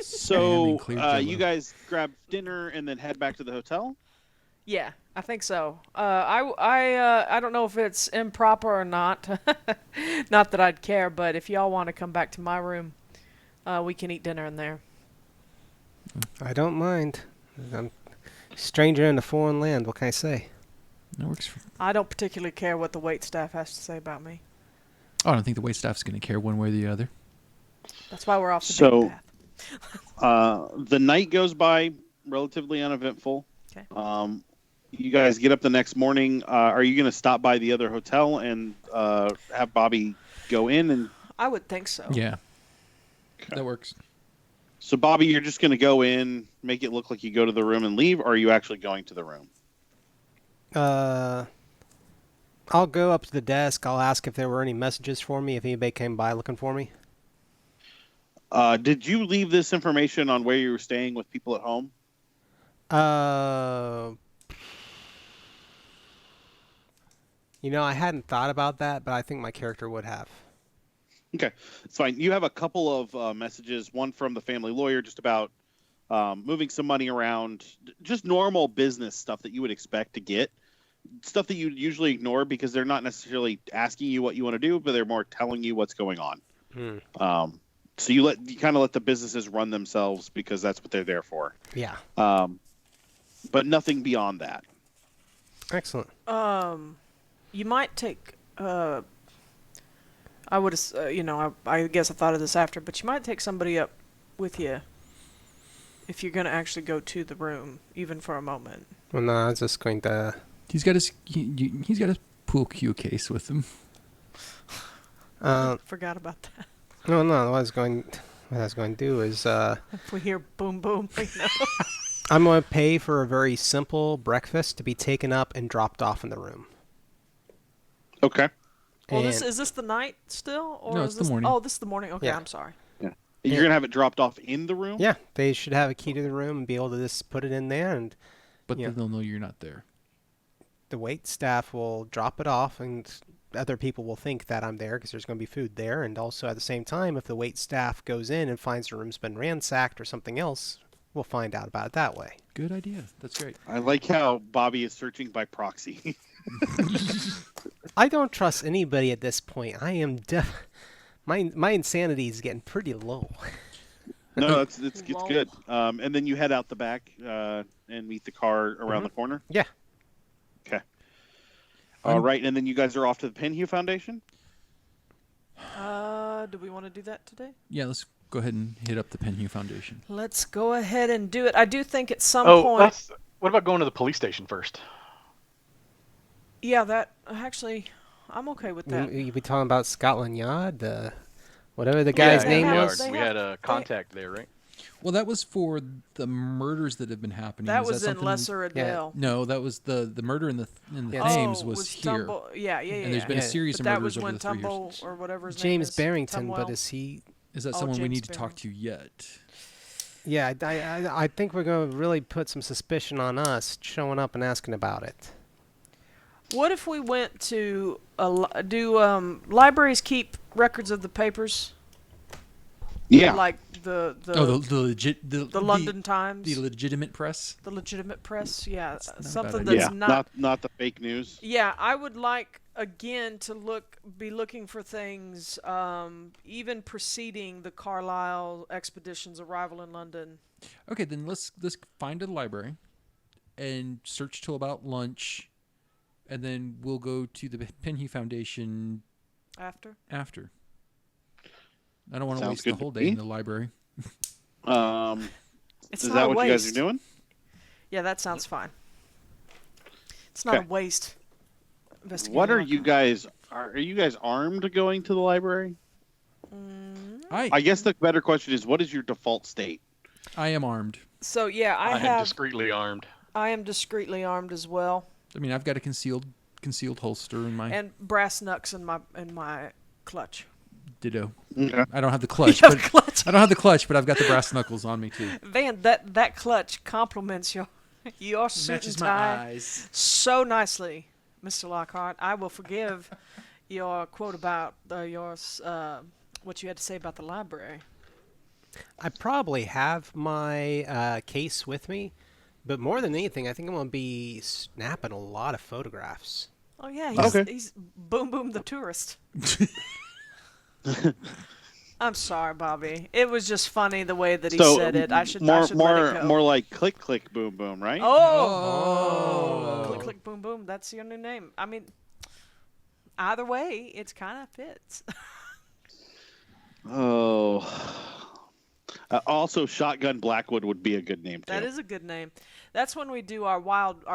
So clear Jell-O. you guys grab dinner and then head back to the hotel? Yeah, I think so. I don't know if it's improper or not. Not that I'd care, but if y'all want to come back to my room, we can eat dinner in there. I don't mind. I'm a stranger in a foreign land. What can I say? That works. I don't particularly care what the wait staff has to say about me. I don't think the waitstaff's going to care one way or the other. That's why we're off the So- beaten path. The night goes by relatively uneventful. Okay. You guys get up the next morning. Are you going to stop by the other hotel and have Bobby go in? And I would think so. Yeah. Okay. That works. So, Bobby, you're just going to go in, make it look like you go to the room and leave, or are you actually going to the room? I'll go up to the desk. I'll ask if there were any messages for me, if anybody came by looking for me. Did you leave this information on where you were staying with people at home? I hadn't thought about that, but I think my character would have. Okay, it's fine. You have a couple of messages, one from the family lawyer just about moving some money around, just normal business stuff that you would expect to get, stuff that you usually ignore because they're not necessarily asking you what you want to do, but they're more telling you what's going on. So you kind of let the businesses run themselves because that's what they're there for. Yeah. But nothing beyond that. Excellent. You might take. I would have. I guess I thought of this after, but you might take somebody up with you if you're going to actually go to the room, even for a moment. Well, no, I was just going to. He's got his pool cue case with him. Forgot about that. No. What I was going to do is. If we hear boom boom, we know. I'm going to pay for a very simple breakfast to be taken up and dropped off in the room. Okay. Well, And- is this the night still, or No, is it's the this morning. Oh, this is the morning. Okay, Yeah. I'm sorry. Yeah. You're going to have it dropped off in the room? Yeah, they should have a key to the room and be able to just put it in there, and But Yeah. then they'll know you're not there. the wait staff will drop it off, and other people will think that I'm there because there's going to be food there. And also at the same time, if the wait staff goes in and finds the room's been ransacked or something else, we'll find out about it that way. Good idea. That's great. I like how Bobby is searching by proxy. I don't trust anybody at this point. I am my insanity is getting pretty low. No, it's Lol. good. And then you head out the back and meet the car around the corner. Yeah. Okay. All right, and then you guys are off to the Penhue Foundation. Do we want to do that today? Yeah, let's go ahead and hit up the Penhue Foundation. Let's go ahead and do it. I do think at some Oh, point. what about going to the police station first? Yeah, that actually, I'm okay with that. We talking about Scotland Yard, whatever the guy's Yeah, name have- was. they We have- had a contact there, right? Well, that was for the murders that have been happening. That Is was in something- Lesser Adele. No, that was the murder in the Yeah. Thames Oh, was here. Tumble. Yeah. And there's been Yeah. a series But of that murders was over when the 3 Tumble years. or whatever his name James is. Barrington, Tumwell. but is he? Is that Oh, someone we James need to talk to yet? Yeah, I think we're going to really put some suspicion on us showing up and asking about it. What if we went to do libraries keep records of the papers? Yeah. Like the London Times, the legitimate press. the legitimate press. Yeah, That's not a bad something idea. that's Yeah. Not the fake news. Yeah, I would like again to be looking for things even preceding the Carlyle expedition's arrival in London. Okay, then let's find a library and search till about lunch, and then we'll go to the Penhue Foundation After? after. I don't want to Sounds waste the good to whole day me. in the library. It's Is not that a what waste. you guys are doing? Yeah, that sounds fine. It's not Okay. a waste. Investigating What are Lockhart. you guys? Are you guys armed going to the library? I guess the better question is, what is your default state? I am armed. So yeah, I am have. discreetly armed. I am discreetly armed as well, I mean, I've got a concealed holster in my and brass knucks in my clutch. ditto. Okay. I don't have the clutch, You have but clutch. I don't have the clutch, but I've got the brass knuckles on me too. Van, that clutch complements your suit and tie eyes. so nicely, Mr. Lockhart. I will forgive your quote about what you had to say about the library. I probably have my case with me, but more than anything, I think I'm going to be snapping a lot of photographs. Oh yeah, Okay. he's Boom Boom the tourist. I'm sorry, Bobby. It was just funny the way that he said it. I should let it go. more like click click boom boom, right? Oh! Click click boom boom. That's your new name. I mean, either way, it's kind of fits. Oh. Also, Shotgun Blackwood would be a good name too. That is a good name. That's when we do our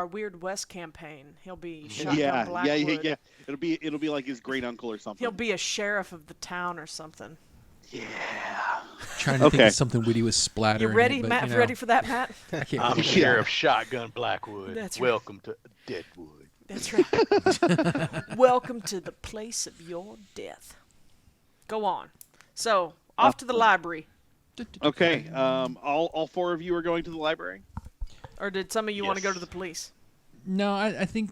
Weird West campaign. He'll be Shotgun yeah, Blackwood. yeah. It'll be like his great uncle or something. He'll be a sheriff of the town or something. Trying to think Okay. of something witty with splatter. You ready, in it, but, Matt? you know, Ready for that, Matt? I can't I'm think of it. Sheriff Shotgun Blackwood. That's right. Welcome to Deadwood. That's right. Welcome to the place of your death. Go on. So, off to the library. Okay. All four of you are going to the library. Or did some of you want to go Yes. to the police? No, I think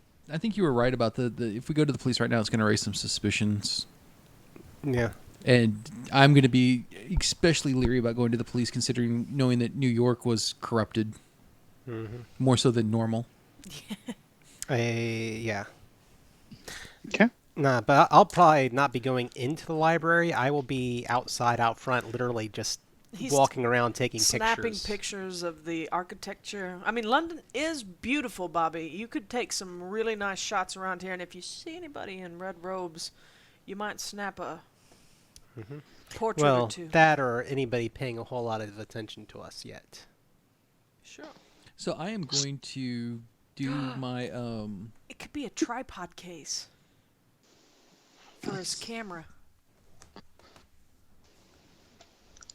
you were right about the if we go to the police right now, it's going to raise some suspicions. Yeah. And I'm going to be especially leery about going to the police, considering knowing that New York was corrupted more so than normal. Yeah. Okay. Nah, but I'll probably not be going into the library. I will be outside, out front, literally just He's walking around taking Snapping pictures. pictures of the architecture. I mean, London is beautiful, Bobby. You could take some really nice shots around here, and if you see anybody in red robes, you might snap a portrait Well, or two. that or anybody paying a whole lot of attention to us yet. Sure. So I am going to do my It could be a tripod case for his camera.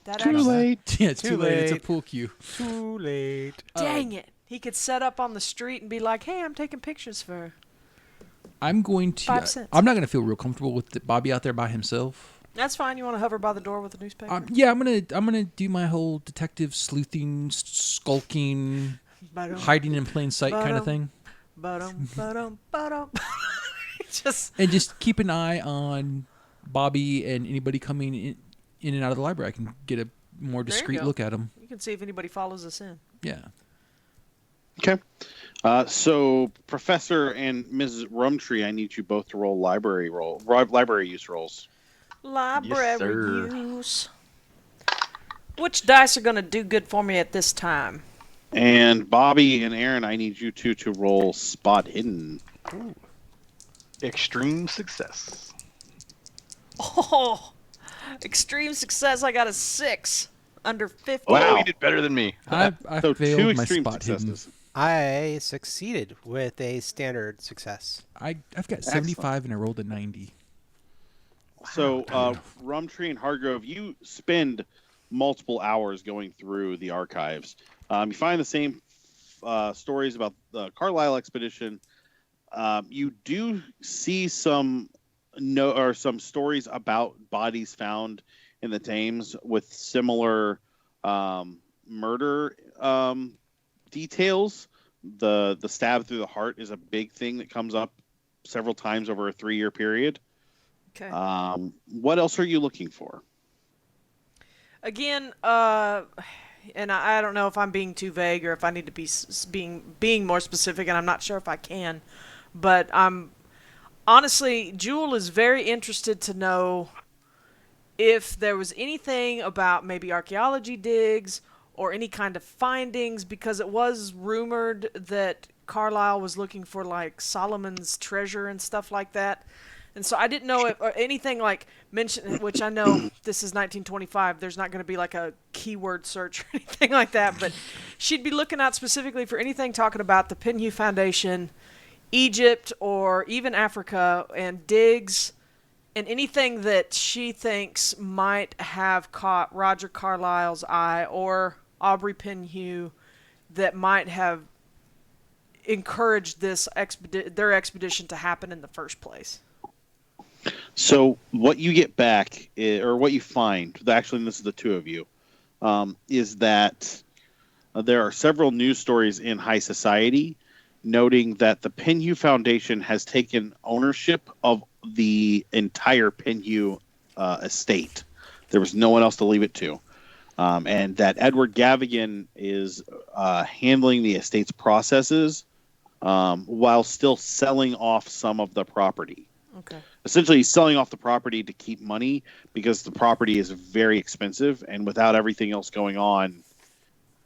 That Too actually, late. yeah, it's Too too late. It's a late. pool cue. Too late. Dang it! He could set up on the street and be like, "Hey, I'm taking pictures for." I'm going to. 5 cents. I'm not going to feel real comfortable with Bobby out there by himself. That's fine. You want to hover by the door with a newspaper? Yeah, I'm gonna do my whole detective sleuthing, skulking, Ba-dum, hiding in plain sight kind of Ba-dum. thing, ba-dum. Just and just keep an eye on Bobby and anybody coming in and out of the library. I can get a more There you discreet go. look at them. you can see if anybody follows us in. Yeah. Okay. So, Professor and Mrs. Rumtree, I need you both to roll library use rolls. Library sir. use. Which dice are going to do good for me at this time? And Bobby and Aaron, I need you two to roll spot hidden. Ooh. Extreme success. Oh, extreme success. I got a 6 under 50. Wow. Oh, you did better than me. I So failed two my extreme spot hidden. successes. I succeeded with a standard success. I've got 75 and I rolled a 90. So, Rumtree and Hardgrove, you spend multiple hours going through the archives. You find the same stories about the Carlyle expedition. You do see some stories about bodies found in the Thames with similar murder details. The stab through the heart is a big thing that comes up several times over a 3-year period. Okay. What else are you looking for? Again, and I don't know if I'm being too vague or if I need to be being more specific, and I'm not sure if I can. But honestly, Jewell is very interested to know if there was anything about maybe archaeology digs or any kind of findings, because it was rumored that Carlyle was looking for like Solomon's treasure and stuff like that. And so I didn't know if or anything like mentioned, which I know this is 1925. There's not going to be like a keyword search or anything like that. But she'd be looking out specifically for anything talking about the Penhew Foundation, Egypt, or even Africa, and digs, and anything that she thinks might have caught Roger Carlyle's eye or Aubrey Penhew that might have encouraged this their expedition to happen in the first place. So what you get back, or what you find, actually, and this is the two of you, is that there are several news stories in high society noting that the Penhew Foundation has taken ownership of the entire Penhew estate. There was no one else to leave it to. And that Edward Gavigan is handling the estate's processes while still selling off some of the property. Okay. Essentially, he's selling off the property to keep money because the property is very expensive, and without everything else going on,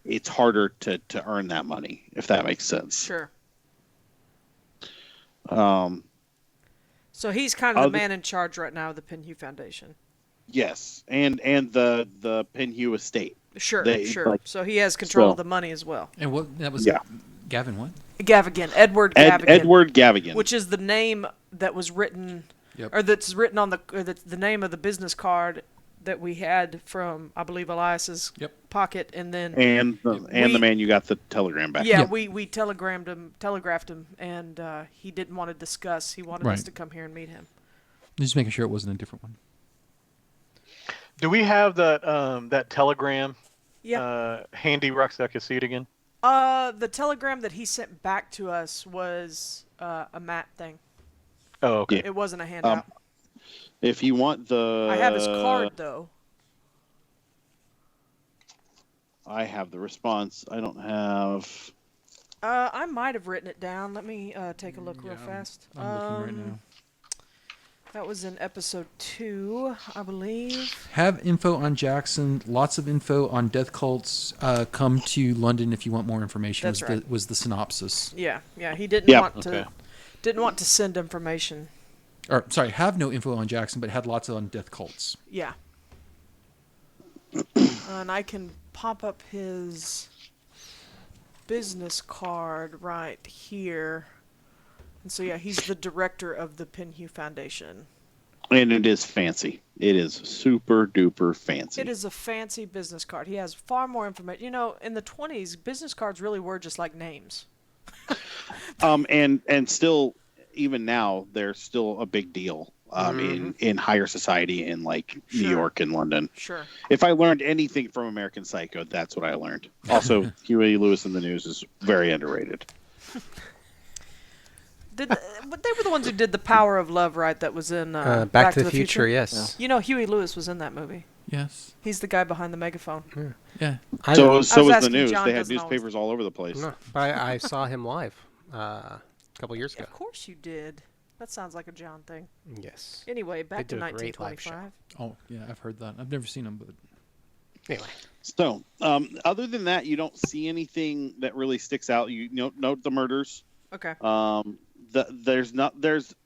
it's harder to earn that money, if that makes sense. Sure. So he's kind of the man in charge right now of the Penhew Foundation. Yes, and the Penhew estate. Sure, sure. So he has control of the money as well. And what that was? Yeah. Gavin, what? Gavigan, Edward Gavigan. Edward Gavigan, which is the name that was written, Yep. or that's written on the name of the business card that we had from, I believe, Elias's pocket, and then the man you got the telegram back. Yeah, we telegraphed him, and he didn't want to discuss. He wanted us to come here and meet him. Just making sure it wasn't a different one. Do we have that telegram? Yeah. Handy, Roxanne, I can see it again. The telegram that he sent back to us was a Matt thing. Oh, okay. It wasn't a handout. If you want I have his card though. I have the response. I don't have. I might have written it down. Let me take a look real fast. I'm looking right now. That was in episode 2, I believe. Have info on Jackson. Lots of info on death cults. Come to London if you want more information. That's right. Was the synopsis. Yeah. He didn't want to send information. Or sorry, have no info on Jackson, but had lots on death cults. Yeah. And I can pop up his business card right here. And so, yeah, he's the director of the Penhew Foundation. And it is fancy. It is super duper fancy. It is a fancy business card. He has far more information. You know, in the 20s, business cards really were just like names. And still, even now, they're still a big deal in higher society in like New York and London. Sure. If I learned anything from American Psycho, that's what I learned. Also, Huey Lewis in the News is very underrated. But they were the ones who did The Power of Love, right? That was in Back to the Future, yes. You know, Huey Lewis was in that movie. Yes. He's the guy behind the megaphone. Yeah. So was the news. John They had newspapers all over the place. No, I saw him live a couple years ago. Of course you did. That sounds like a John thing. Yes. Anyway, back to did a great live 1925. Oh, yeah, I've heard that. I've never seen them, but Anyway. So, other than that, you don't see anything that really sticks out. You note the murders. Okay. There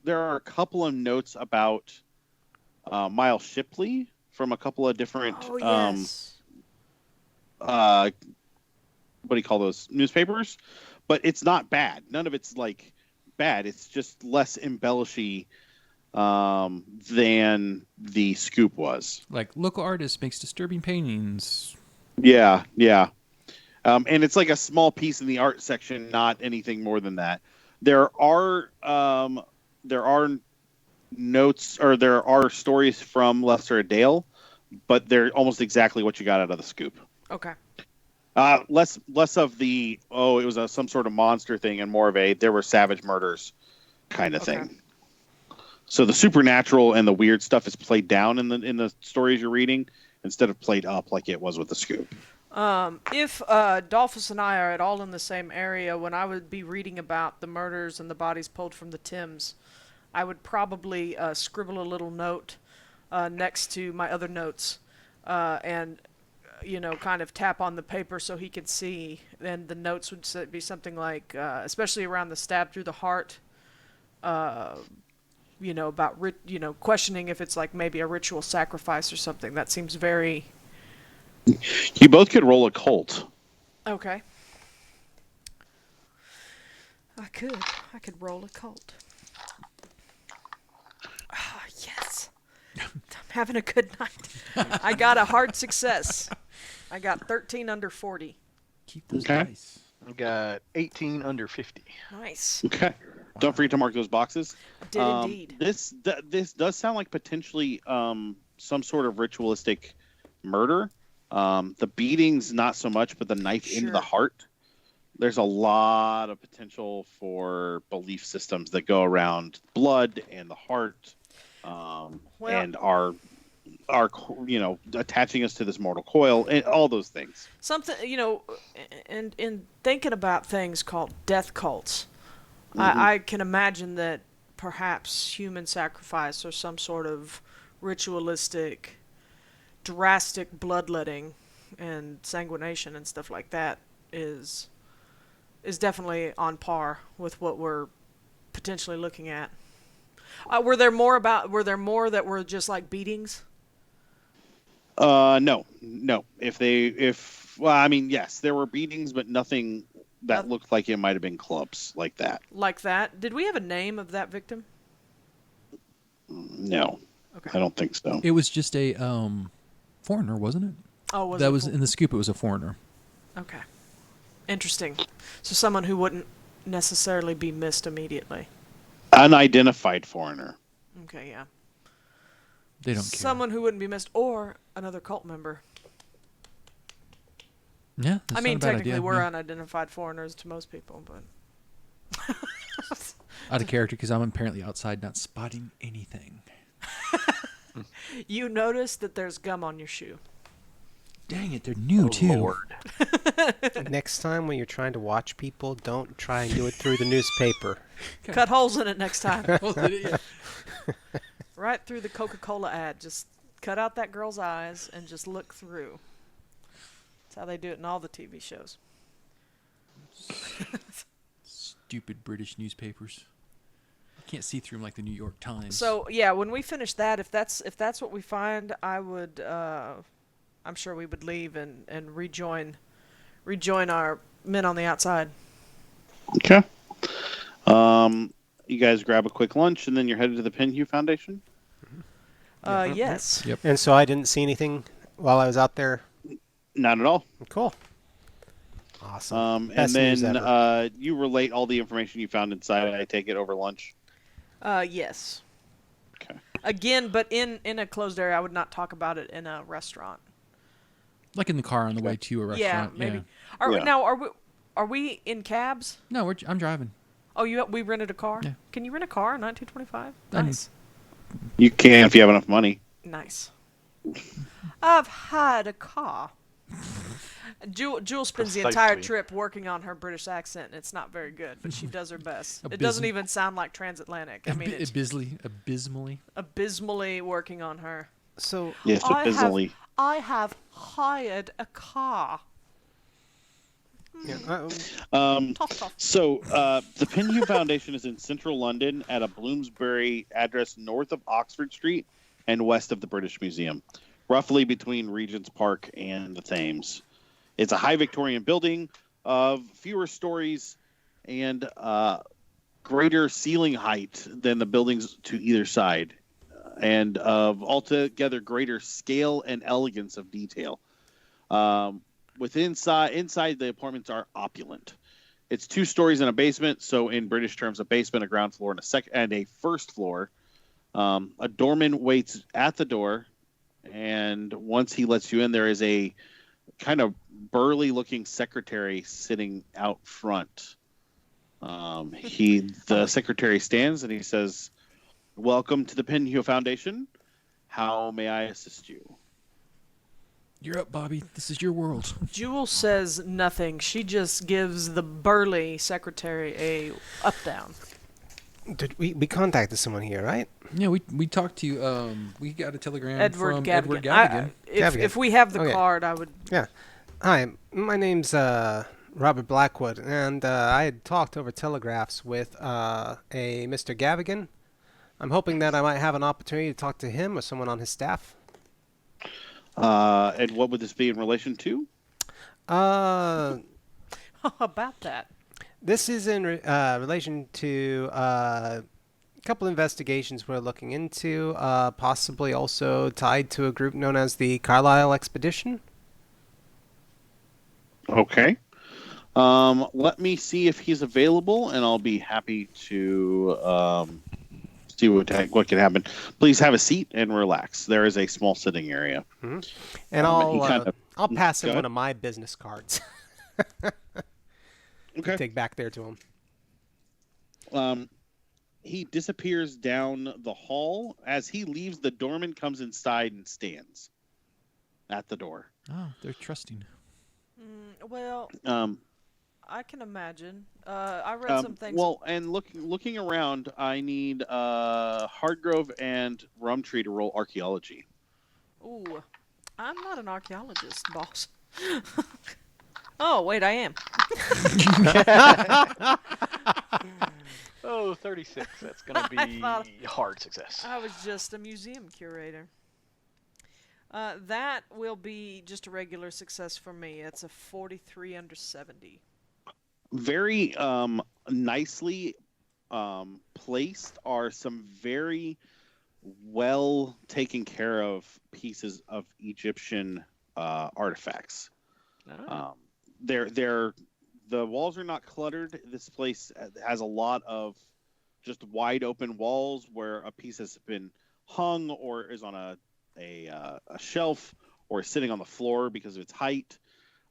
are a couple of notes about Miles Shipley from a couple of different what do you call those, newspapers, but it's not bad. None of it's like bad. It's just less embellishy than the scoop was. Like, local artist makes disturbing paintings. Yeah. And it's like a small piece in the art section, not anything more than that. There are notes, or there are stories from Lester Dale, but they're almost exactly what you got out of the scoop. Okay. Less of the it was some sort of monster thing, and more of there were savage murders kind of thing. So the supernatural and the weird stuff is played down in the stories you're reading instead of played up like it was with the scoop. If Dalphus and I are at all in the same area, when I would be reading about the murders and the bodies pulled from the Thames, I would probably scribble a little note next to my other notes and kind of tap on the paper so he could see. And the notes would be something like, especially around the stab through the heart, about questioning if it's like maybe a ritual sacrifice or something. That seems very... You both could roll occult. Okay. I could roll occult. Ah, yes. I'm having a good night. I got a hard success. I got 13 under 40. Keep those Okay. dice. I got 18 under 50. Nice. Okay. Don't forget to mark those boxes. Did indeed. This does sound like potentially some sort of ritualistic murder. The beatings, not so much, but the knife into the heart. There's a lot of potential for belief systems that go around blood and the heart, and are attaching us to this mortal coil and all those things. Something, and in thinking about things called death cults, Mm-hmm. I can imagine that perhaps human sacrifice or some sort of ritualistic, drastic bloodletting and sanguination and stuff like that is definitely on par with what we're potentially looking at. Were there more that were just like beatings? No. Yes, there were beatings, but nothing that looked like it might have been clubs like that. Like that? Did we have a name of that victim? No. Okay. I don't think so. It was just a foreigner, wasn't it? Oh, that was in the scoop. It was a foreigner. Okay. Interesting. So someone who wouldn't necessarily be missed immediately. Unidentified foreigner. Okay, yeah. They don't care. Someone who wouldn't be missed, or another cult member. Yeah, that's not a bad technically idea. we're Yeah. unidentified foreigners to most people, but... Out of character because I'm apparently outside not spotting anything. You notice that there's gum on your shoe. Dang it, they're new too. Lord. Next time when you're trying to watch people, don't try and do it through the newspaper. Cut holes in it next time. Yeah. Right through the Coca-Cola ad. Just cut out that girl's eyes and just look through. That's how they do it in all the TV shows. Stupid British newspapers. You can't see through them like the New York Times. So yeah, when we finish that, if that's what we find, I would, I'm sure we would leave and rejoin our men on the outside. Okay. You guys grab a quick lunch and then you're headed to the Penhue Foundation? Yes. Yep. And so I didn't see anything while I was out there. Not at all. Cool. Awesome. And Best news then ever. you relate all the information you found inside, I take it, over lunch? Yes. Okay. Again, but in a closed area, I would not talk about it in a restaurant. Like in the car on the way to a restaurant. Yeah, maybe. Yeah. Are we in cabs? No, I'm driving. Oh, we rented a car? Yeah. Can you rent a car in 1925? I mean- Nice. You can if you have enough money. Nice. I've had a car. Jewell spends the entire Precisely. trip working on her British accent, and it's not very good, but she does her best. It Abysm- doesn't even sound like transatlantic. I mean, it's Abysmally. abysmally working on her. So Yes, abysmally. I have hired a car. Yeah. So the Pinhue Foundation is in central London at a Bloomsbury address north of Oxford Street and west of the British Museum, roughly between Regent's Park and the Thames. It's a high Victorian building of fewer stories and greater ceiling height than the buildings to either side, and of altogether greater scale and elegance of detail. Inside the apartments are opulent. It's 2 stories and a basement, so in British terms, a basement, a ground floor, and a first floor. A doorman waits at the door, and once he lets you in, there is a kind of burly-looking secretary sitting out front. The secretary stands and he says, "Welcome to the Pinhue Foundation. How may I assist you?" You're up, Bobby. This is your world. Jewell says nothing. She just gives the burly secretary a up-down. We contacted someone here, right? Yeah, we talked to you. We got a telegram Edward from Gavigan. Edward Gavigan. If we have the Okay. card, I would... Yeah. Hi, my name's Robert Blackwood, and I had talked over telegraphs with a Mr. Gavigan. I'm hoping that I might have an opportunity to talk to him or someone on his staff. And what would this be in relation to? How about that? This is in relation to a couple investigations we're looking into, possibly also tied to a group known as the Carlyle Expedition. Okay. Let me see if he's available, and I'll be happy to see what can happen. Please have a seat and relax. There is a small sitting area. Mm-hmm. And I'll pass him one of my business cards. Okay. Take back there to him. He disappears down the hall. As he leaves, the doorman comes inside and stands at the door. Oh, they're trusting. Well, I can imagine. I read some things. Well, and looking around, I need Hardgrove and Rumtree to roll archaeology. Ooh, I'm not an archaeologist, boss. Oh, wait, I am. 36. That's going to be hard success. I was just a museum curator. That will be just a regular success for me. It's a 43 under 70. Very nicely placed are some very well taken care of pieces of Egyptian artifacts. Oh. The walls are not cluttered. This place has a lot of just wide open walls where a piece has been hung or is on a shelf or sitting on the floor because of its height.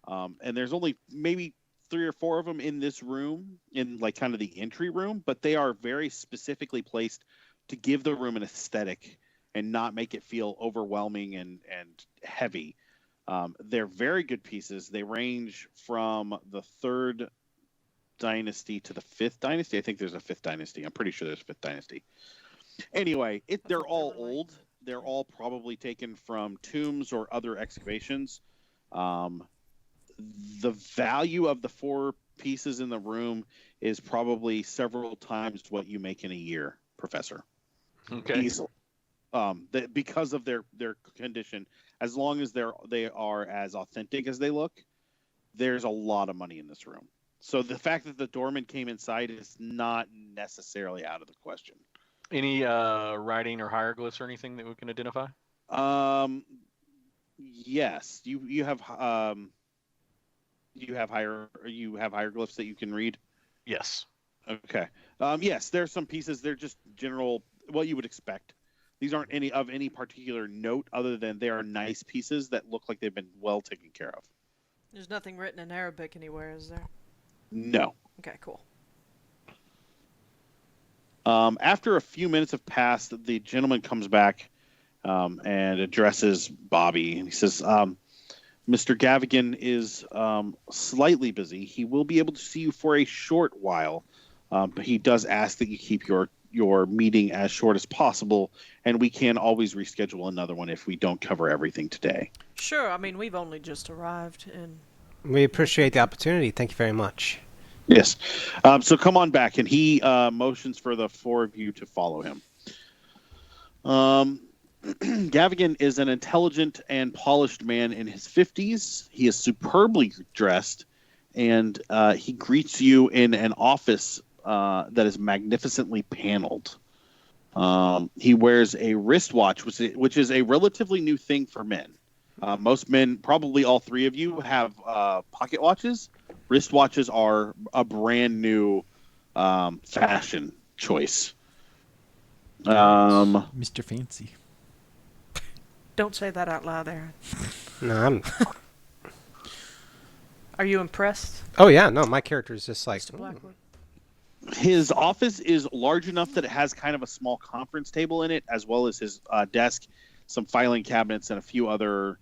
And there's only maybe 3 or 4 of them in this room, in like kind of the entry room, but they are very specifically placed to give the room an aesthetic and not make it feel overwhelming and heavy. They're very good pieces. They range from the 3rd dynasty to the 5th dynasty. I think there's a 5th dynasty. I'm pretty sure there's a 5th dynasty. Anyway, they're all old. They're all probably taken from tombs or other excavations. The value of the 4 pieces in the room is probably several times what you make in a year, Professor. Okay. Easily. Because of their condition, as long as they are as authentic as they look, there's a lot of money in this room. So the fact that the doorman came inside is not necessarily out of the question. Any writing or hieroglyphs or anything that we can identify? Yes, you have hieroglyphs that you can read. Yes. Okay. Yes, there's some pieces. They're just general, what you would expect. These aren't any particular note other than they are nice pieces that look like they've been well taken care of. There's nothing written in Arabic anywhere, is there? No. Okay, cool. After a few minutes have passed, the gentleman comes back and addresses Bobby. And he says, Mr. Gavigan is slightly busy. He will be able to see you for a short while, but he does ask that you keep your meeting as short as possible, and we can always reschedule another one if we don't cover everything today. Sure. I mean, we've only just arrived, and We appreciate the opportunity. Thank you very much. Yes. So come on back, and he motions for the four of you to follow him. Gavigan is an intelligent and polished man in his 50s. He is superbly dressed, and he greets you in an office that is magnificently paneled. He wears a wristwatch, which is a relatively new thing for men. Most men, probably all three of you, have pocket watches. Wristwatches are a brand new fashion choice. Mr. Fancy. don't say that out loud, Aaron. No, Are you impressed, Oh yeah, no, my character is just like. Mr. Blackwood? His office is large enough that it has kind of a small conference table in it, as well as his desk, some filing cabinets, and a few other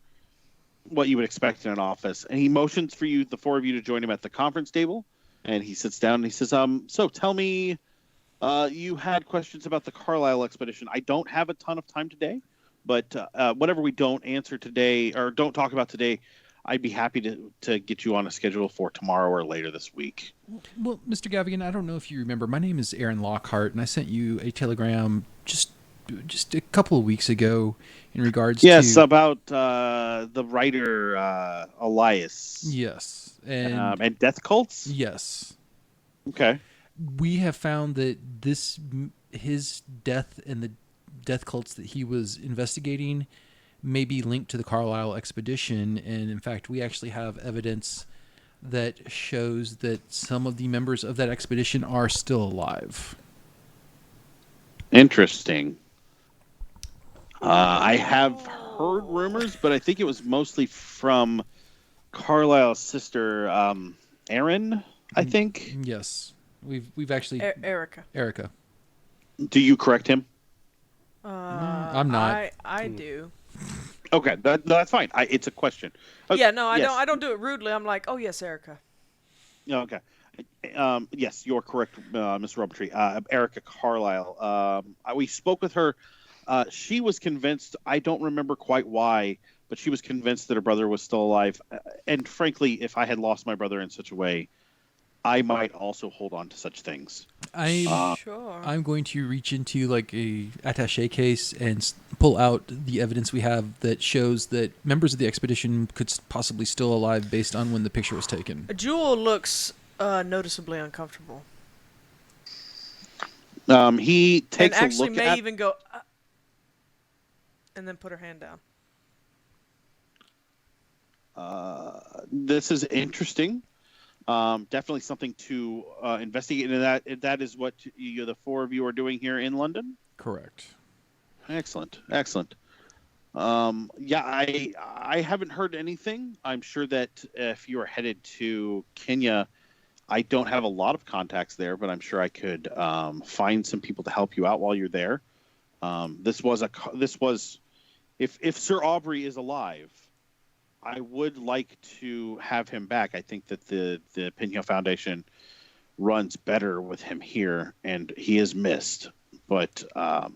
what you would expect in an office. And he motions for you, the four of you, to join him at the conference table. And he sits down and he says, so tell me, you had questions about the Carlyle expedition. I don't have a ton of time today, but whatever we don't answer today or don't talk about today, I'd be happy to get you on a schedule for tomorrow or later this week. Well, Mr. Gavigan, I don't know if you remember. My name is Aaron Lockhart, and I sent you a telegram just a couple of weeks ago in regards Yes, to... about the writer Elias. Yes. And death cults? Yes. Okay. We have found that his death and the death cults that he was investigating may be linked to the Carlyle expedition, and in fact, we actually have evidence that shows that some of the members of that expedition are still alive. Interesting. I have heard rumors, but I think it was mostly from Carlyle's sister, Erin, I think. Yes. We've actually... Erica. Do you correct him? I'm not. I do. Okay, that's fine. It's a question. Yeah, no, yes. I don't do it rudely. I'm like, oh yes, Erica. Okay. Yes, you're correct, Mr. Rumtree. Erica Carlyle. We spoke with her. She was convinced, I don't remember quite why, but she was convinced that her brother was still alive. And frankly, if I had lost my brother in such a way, I might also hold on to such things. Sure. I'm going to reach into like a attaché case and pull out the evidence we have that shows that members of the expedition could possibly still alive based on when the picture was taken. Jewell looks noticeably uncomfortable. He takes and actually a look may at... even go, and then put her hand down. This is interesting. Definitely something to investigate, and that is what the four of you are doing here in London? Correct. Excellent. Yeah, I haven't heard anything. I'm sure that if you are headed to Kenya, I don't have a lot of contacts there, but I'm sure I could find some people to help you out while you're there. If Sir Aubrey is alive, I would like to have him back. I think that the Pinho Foundation runs better with him here, and he is missed. But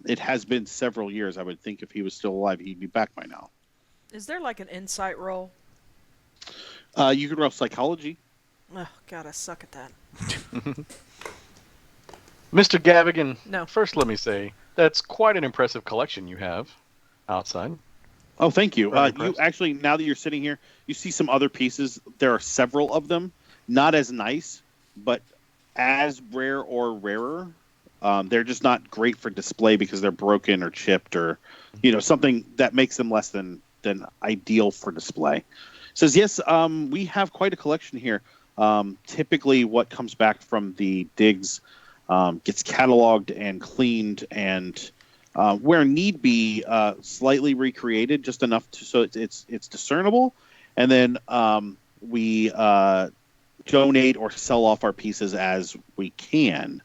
it has been several years. I would think if he was still alive, he'd be back by now. Is there like an insight roll? You can roll psychology. Oh, God, I suck at that. Mr. Gavigan, No. First let me say, that's quite an impressive collection you have outside. Oh, thank you. Very You impressed. actually, now that you're sitting here, you see some other pieces. There are several of them, not as nice, but as rare or rarer. They're just not great for display because they're broken or chipped or, something that makes them less than ideal for display. Says, yes, we have quite a collection here. Typically what comes back from the digs gets cataloged and cleaned and where need be slightly recreated just enough so it's discernible. And then we donate or sell off our pieces as we can.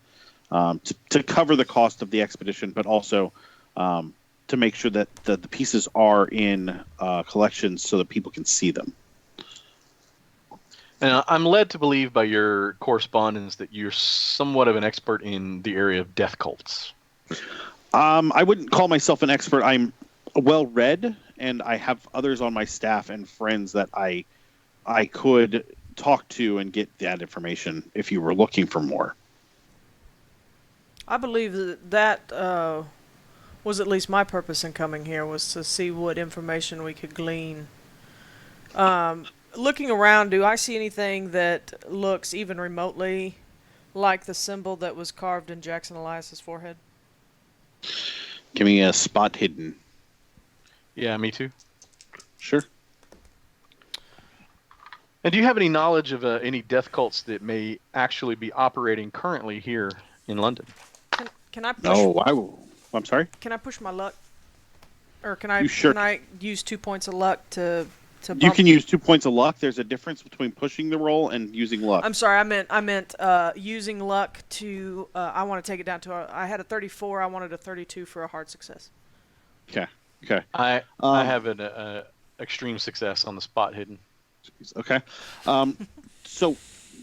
To cover the cost of the expedition, but also to make sure that the pieces are in collections so that people can see them. And I'm led to believe by your correspondence that you're somewhat of an expert in the area of death cults. I wouldn't call myself an expert. I'm well read and I have others on my staff and friends that I could talk to and get that information if you were looking for more. I believe that was at least my purpose in coming here, was to see what information we could glean. Looking around, do I see anything that looks even remotely like the symbol that was carved in Jackson Elias's forehead? Give me a spot hidden. Yeah, me too. Sure. And do you have any knowledge of any death cults that may actually be operating currently here in London? Can I push? No, I'm sorry. Can I push my luck? Or can I? You sure Can I use 2 points of luck to? You bump? can use 2 points of luck. There's a difference between pushing the roll and using luck. I'm sorry. I meant using luck to. I want to take it down to. I had a 34. I wanted a 32 for a hard success. Okay. I have an extreme success on the spot hidden. Okay. So,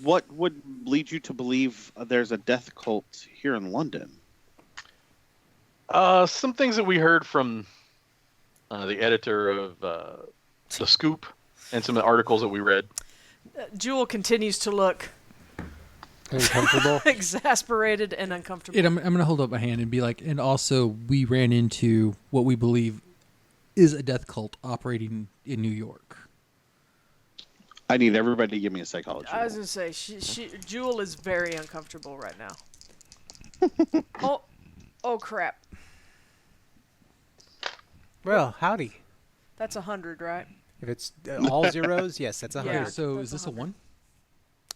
what would lead you to believe there's a death cult here in London? Some things that we heard from the editor of The Scoop and some of the articles that we read. Jewell continues to look uncomfortable, exasperated and uncomfortable. I'm going to hold up my hand and be like, and also we ran into what we believe is a death cult operating in New York. I need everybody to give me a psychology I was roll. going to say, Jewell is very uncomfortable right now. Oh, crap. Well, howdy. That's 100, right? If it's all zeros, yes, that's 100. Yeah. Okay, so that's is this a 1?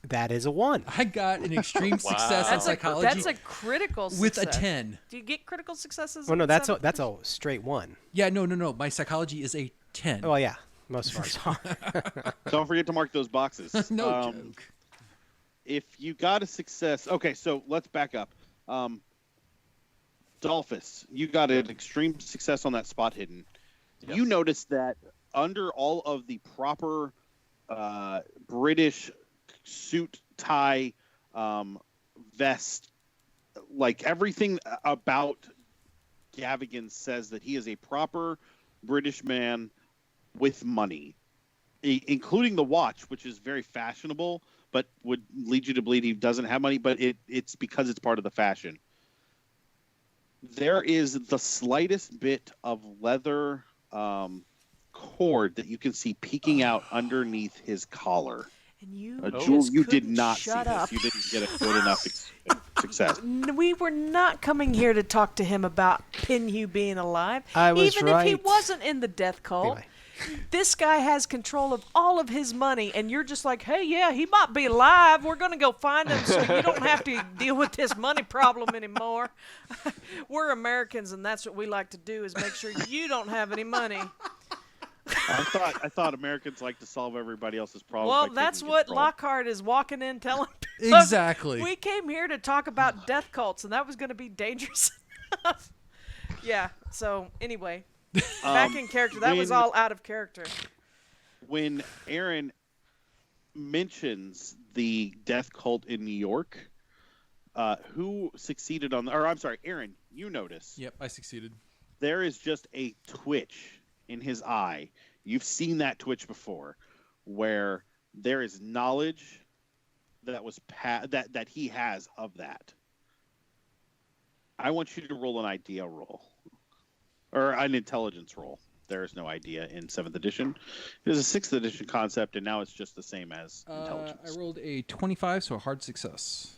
That is a 1. I got an extreme success in That's psychology a critical success. with a 10. Do you get critical successes? Oh no, in that's seven? a straight 1. Yeah, no. My psychology is a 10. Oh yeah, most of ours are. Don't forget to mark those boxes. No joke. If you got a success, okay, so let's back up. Dalphus, you got an extreme success on that spot hidden. Yes. You noticed that under all of the proper British suit, tie, vest, like everything about Gavigan says that he is a proper British man with money, including the watch, which is very fashionable, but would lead you to believe he doesn't have money, but it's because it's part of the fashion. There is the slightest bit of leather cord that you can see peeking out underneath his collar. And you, Jewell, you did couldn't not shut see up. this. You didn't get a good enough success. We were not coming here to talk to him about Pinhew being alive. I was Even right. if he wasn't in the death cult. Anyway. This guy has control of all of his money, and you're just like, hey, yeah, he might be alive. We're going to go find him so you don't have to deal with this money problem anymore. We're Americans, and that's what we like to do, is make sure you don't have any money. I thought Americans like to solve everybody else's problems. Well, by that's taking what control. Lockhart is walking in telling people. Exactly. We came here to talk about death cults, and that was going to be dangerous enough. Yeah, so anyway, back in character. That was all out of character. When Aaron mentions the death cult in New York, who succeeded on? Or I'm sorry, Aaron. You notice? Yep, I succeeded. There is just a twitch in his eye. You've seen that twitch before, where there is knowledge that was that he has of that. I want you to roll an idea roll, or an intelligence roll. There is no idea in 7th edition. It is a 6th edition concept, and now it's just the same as intelligence. I rolled a 25, so a hard success.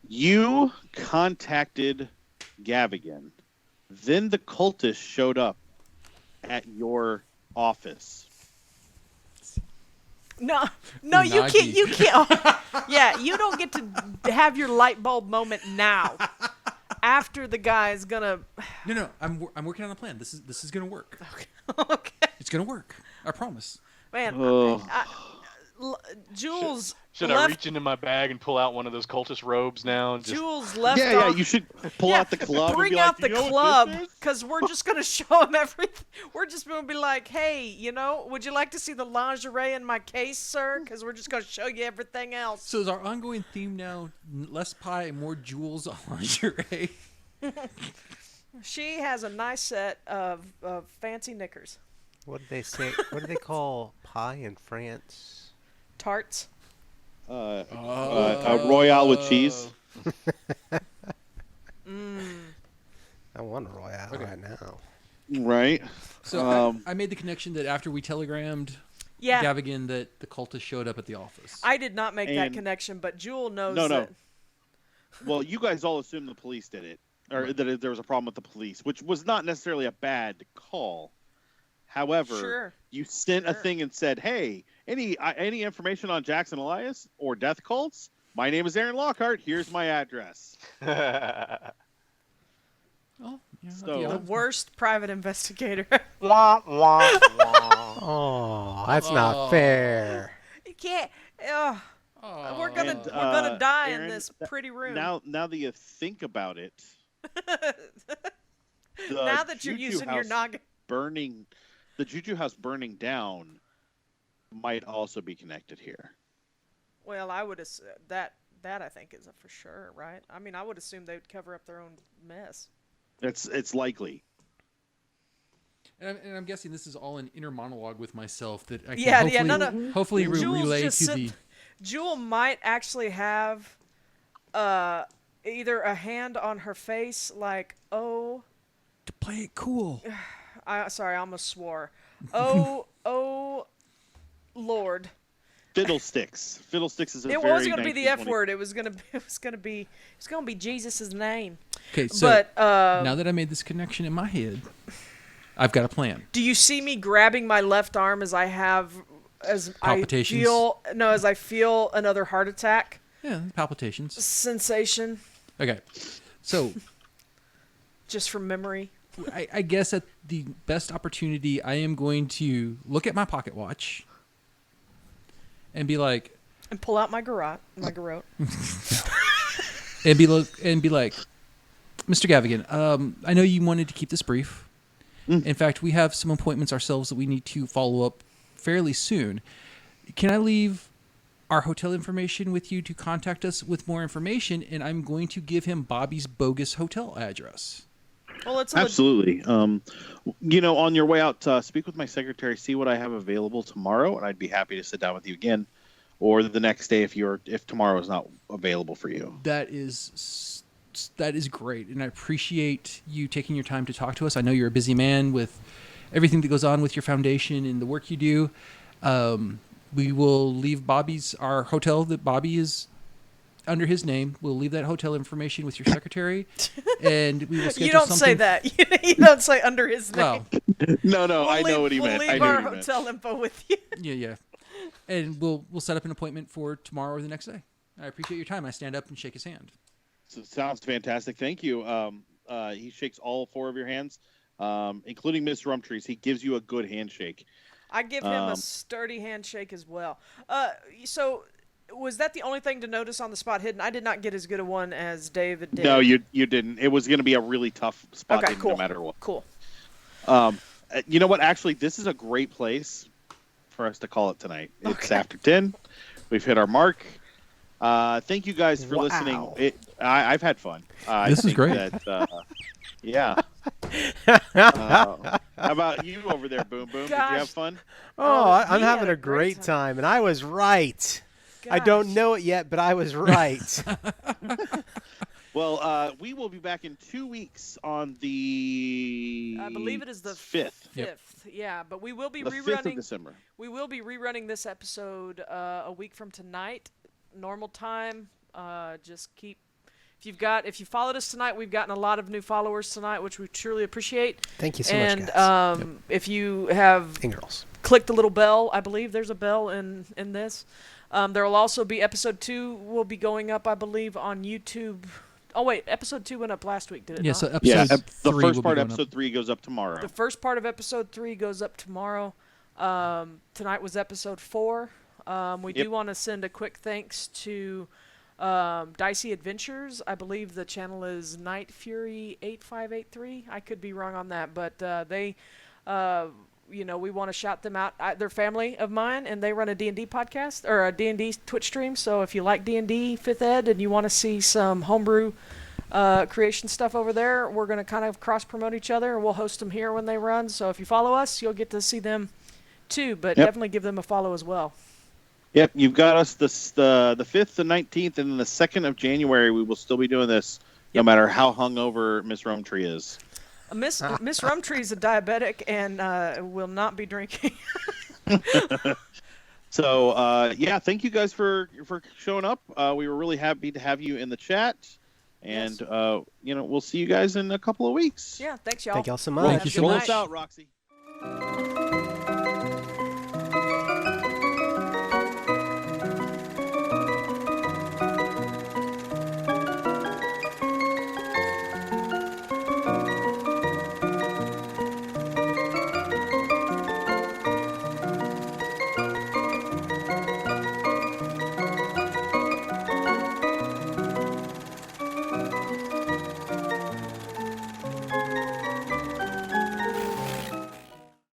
You contacted Gavigan. Then the cultists showed up at your office. No, you Unagi. can't. You can't. Yeah, you don't get to have your light bulb moment now. After the guy is gonna. No, I'm working on a plan. This is gonna work. Okay, It's gonna work. I promise. man. Jules. Should I reach into my bag and pull out one of those cultist robes now? And just... Jules left. Yeah, off, you should pull out the club. Bring and be out like, the "You know club, what this is?" because we're just gonna show him everything. We're just gonna be like, hey, would you like to see the lingerie in my case, sir? Because we're just gonna show you everything else. So is our ongoing theme now less pie and more jewels on lingerie? She has a nice set of fancy knickers. What do they say? What do they call pie in France? Tarts. A Royale with cheese. I want a Royale right now. Right. So I made the connection that after we telegrammed Gavigan that the cultist showed up at the office. I did not make that connection, but Jewell knows that. No. Well, you guys all assumed the police did it, or that there was a problem with the police, which was not necessarily a bad call. However, you sent a thing and said, "Hey, any information on Jackson Elias or death cults? My name is Aaron Lockhart. Here's my address." The worst private investigator. Wah, wah, wah. Oh, that's not fair. You can't. We're gonna die Aaron, in this pretty room. Now that you think about it, now that you're using your noggin, the Juju house burning down might also be connected here. Well, I would assume that I think is a for sure, right? I mean, I would assume they would cover up their own mess. It's likely. And I'm guessing this is all an inner monologue with myself that I can hopefully relay to the... Jewell might actually have either a hand on her face like, oh... To play it cool. Sorry, I almost swore. Oh, Lord. Fiddlesticks. Fiddlesticks is a it very wasn't going to be the F word. It was going to be Jesus' name. Okay, so now that I made this connection in my head, I've got a plan. Do you see me grabbing my left arm as I feel another heart attack? Yeah, palpitations. Sensation. Okay, so just from memory. I guess at the best opportunity, I am going to look at my pocket watch and be like, and pull out my garrote, and be like, Mr. Gavigan, I know you wanted to keep this brief. In fact, we have some appointments ourselves that we need to follow up fairly soon. Can I leave our hotel information with you to contact us with more information? And I'm going to give him Bobby's bogus hotel address. Well, it's absolutely. On your way out, speak with my secretary, see what I have available tomorrow, and I'd be happy to sit down with you again, or the next day if tomorrow is not available for you. That is great, and I appreciate you taking your time to talk to us. I know you're a busy man with everything that goes on with your foundation and the work you do. We will leave our hotel that Bobby is under his name. We'll leave that hotel information with your secretary, and we will schedule You don't something. say that. You don't say under his name. Well, no, I know what he meant. We'll leave our hotel info with you. Yeah. And we'll set up an appointment for tomorrow or the next day. I appreciate your time. I stand up and shake his hand. So, sounds fantastic. Thank you. He shakes all four of your hands, including Mr. Rumtree's. He gives you a good handshake. I give him a sturdy handshake as well. So was that the only thing to notice on the spot hidden? I did not get as good a one as David did. No, you didn't. It was going to be a really tough spot hidden no matter what. Cool. You know what? Actually, this is a great place for us to call it tonight. It's after 10. We've hit our mark. Thank you guys for listening. I've had fun. This is great. Yeah. How about you over there, Boom Boom? Did you have fun? I'm having a great time, and I was right. Gosh. I don't know it yet, but I was right. Well, we will be back in 2 weeks on the... I believe it is the 5th. 5th, yeah. But we will be the rerunning... 5th of December. We will be rerunning this episode a week from tonight, normal time. Just keep... If you followed us tonight, we've gotten a lot of new followers tonight, which we truly appreciate. Thank you so much, guys. If you have clicked the little bell, I believe there's a bell in this. There will also be episode 2 will be going up, I believe, on YouTube. Oh wait, episode 2 went up last week, did it? Yeah, not? so episode 3 the first part, episode up. 3 goes up tomorrow. The first part of episode 3 goes up tomorrow. Tonight was episode 4. We do want to send a quick thanks to Dicey Adventures. I believe the channel is Night Fury 8583. I could be wrong on that, but they, we want to shout them out. They're family of mine, and they run a D&D podcast or a D&D Twitch stream. So if you like D&D 5th Ed and you want to see some homebrew creation stuff over there. We're going to kind of cross-promote each other, and we'll host them here when they run. So if you follow us, you'll get to see them too, but definitely give them a follow as well. Yep, you've got us the 5th, the 19th, and then the 2nd of January. We will still be doing this no matter how hungover Miss Rumtree is. Miss Rumtree is a diabetic and will not be drinking. So, thank you guys for showing up. We were really happy to have you in the chat. And, we'll see you guys in a couple of weeks. Yeah, thanks, y'all. Thank y'all so much. Thank you so Roll much. us out, Roxy.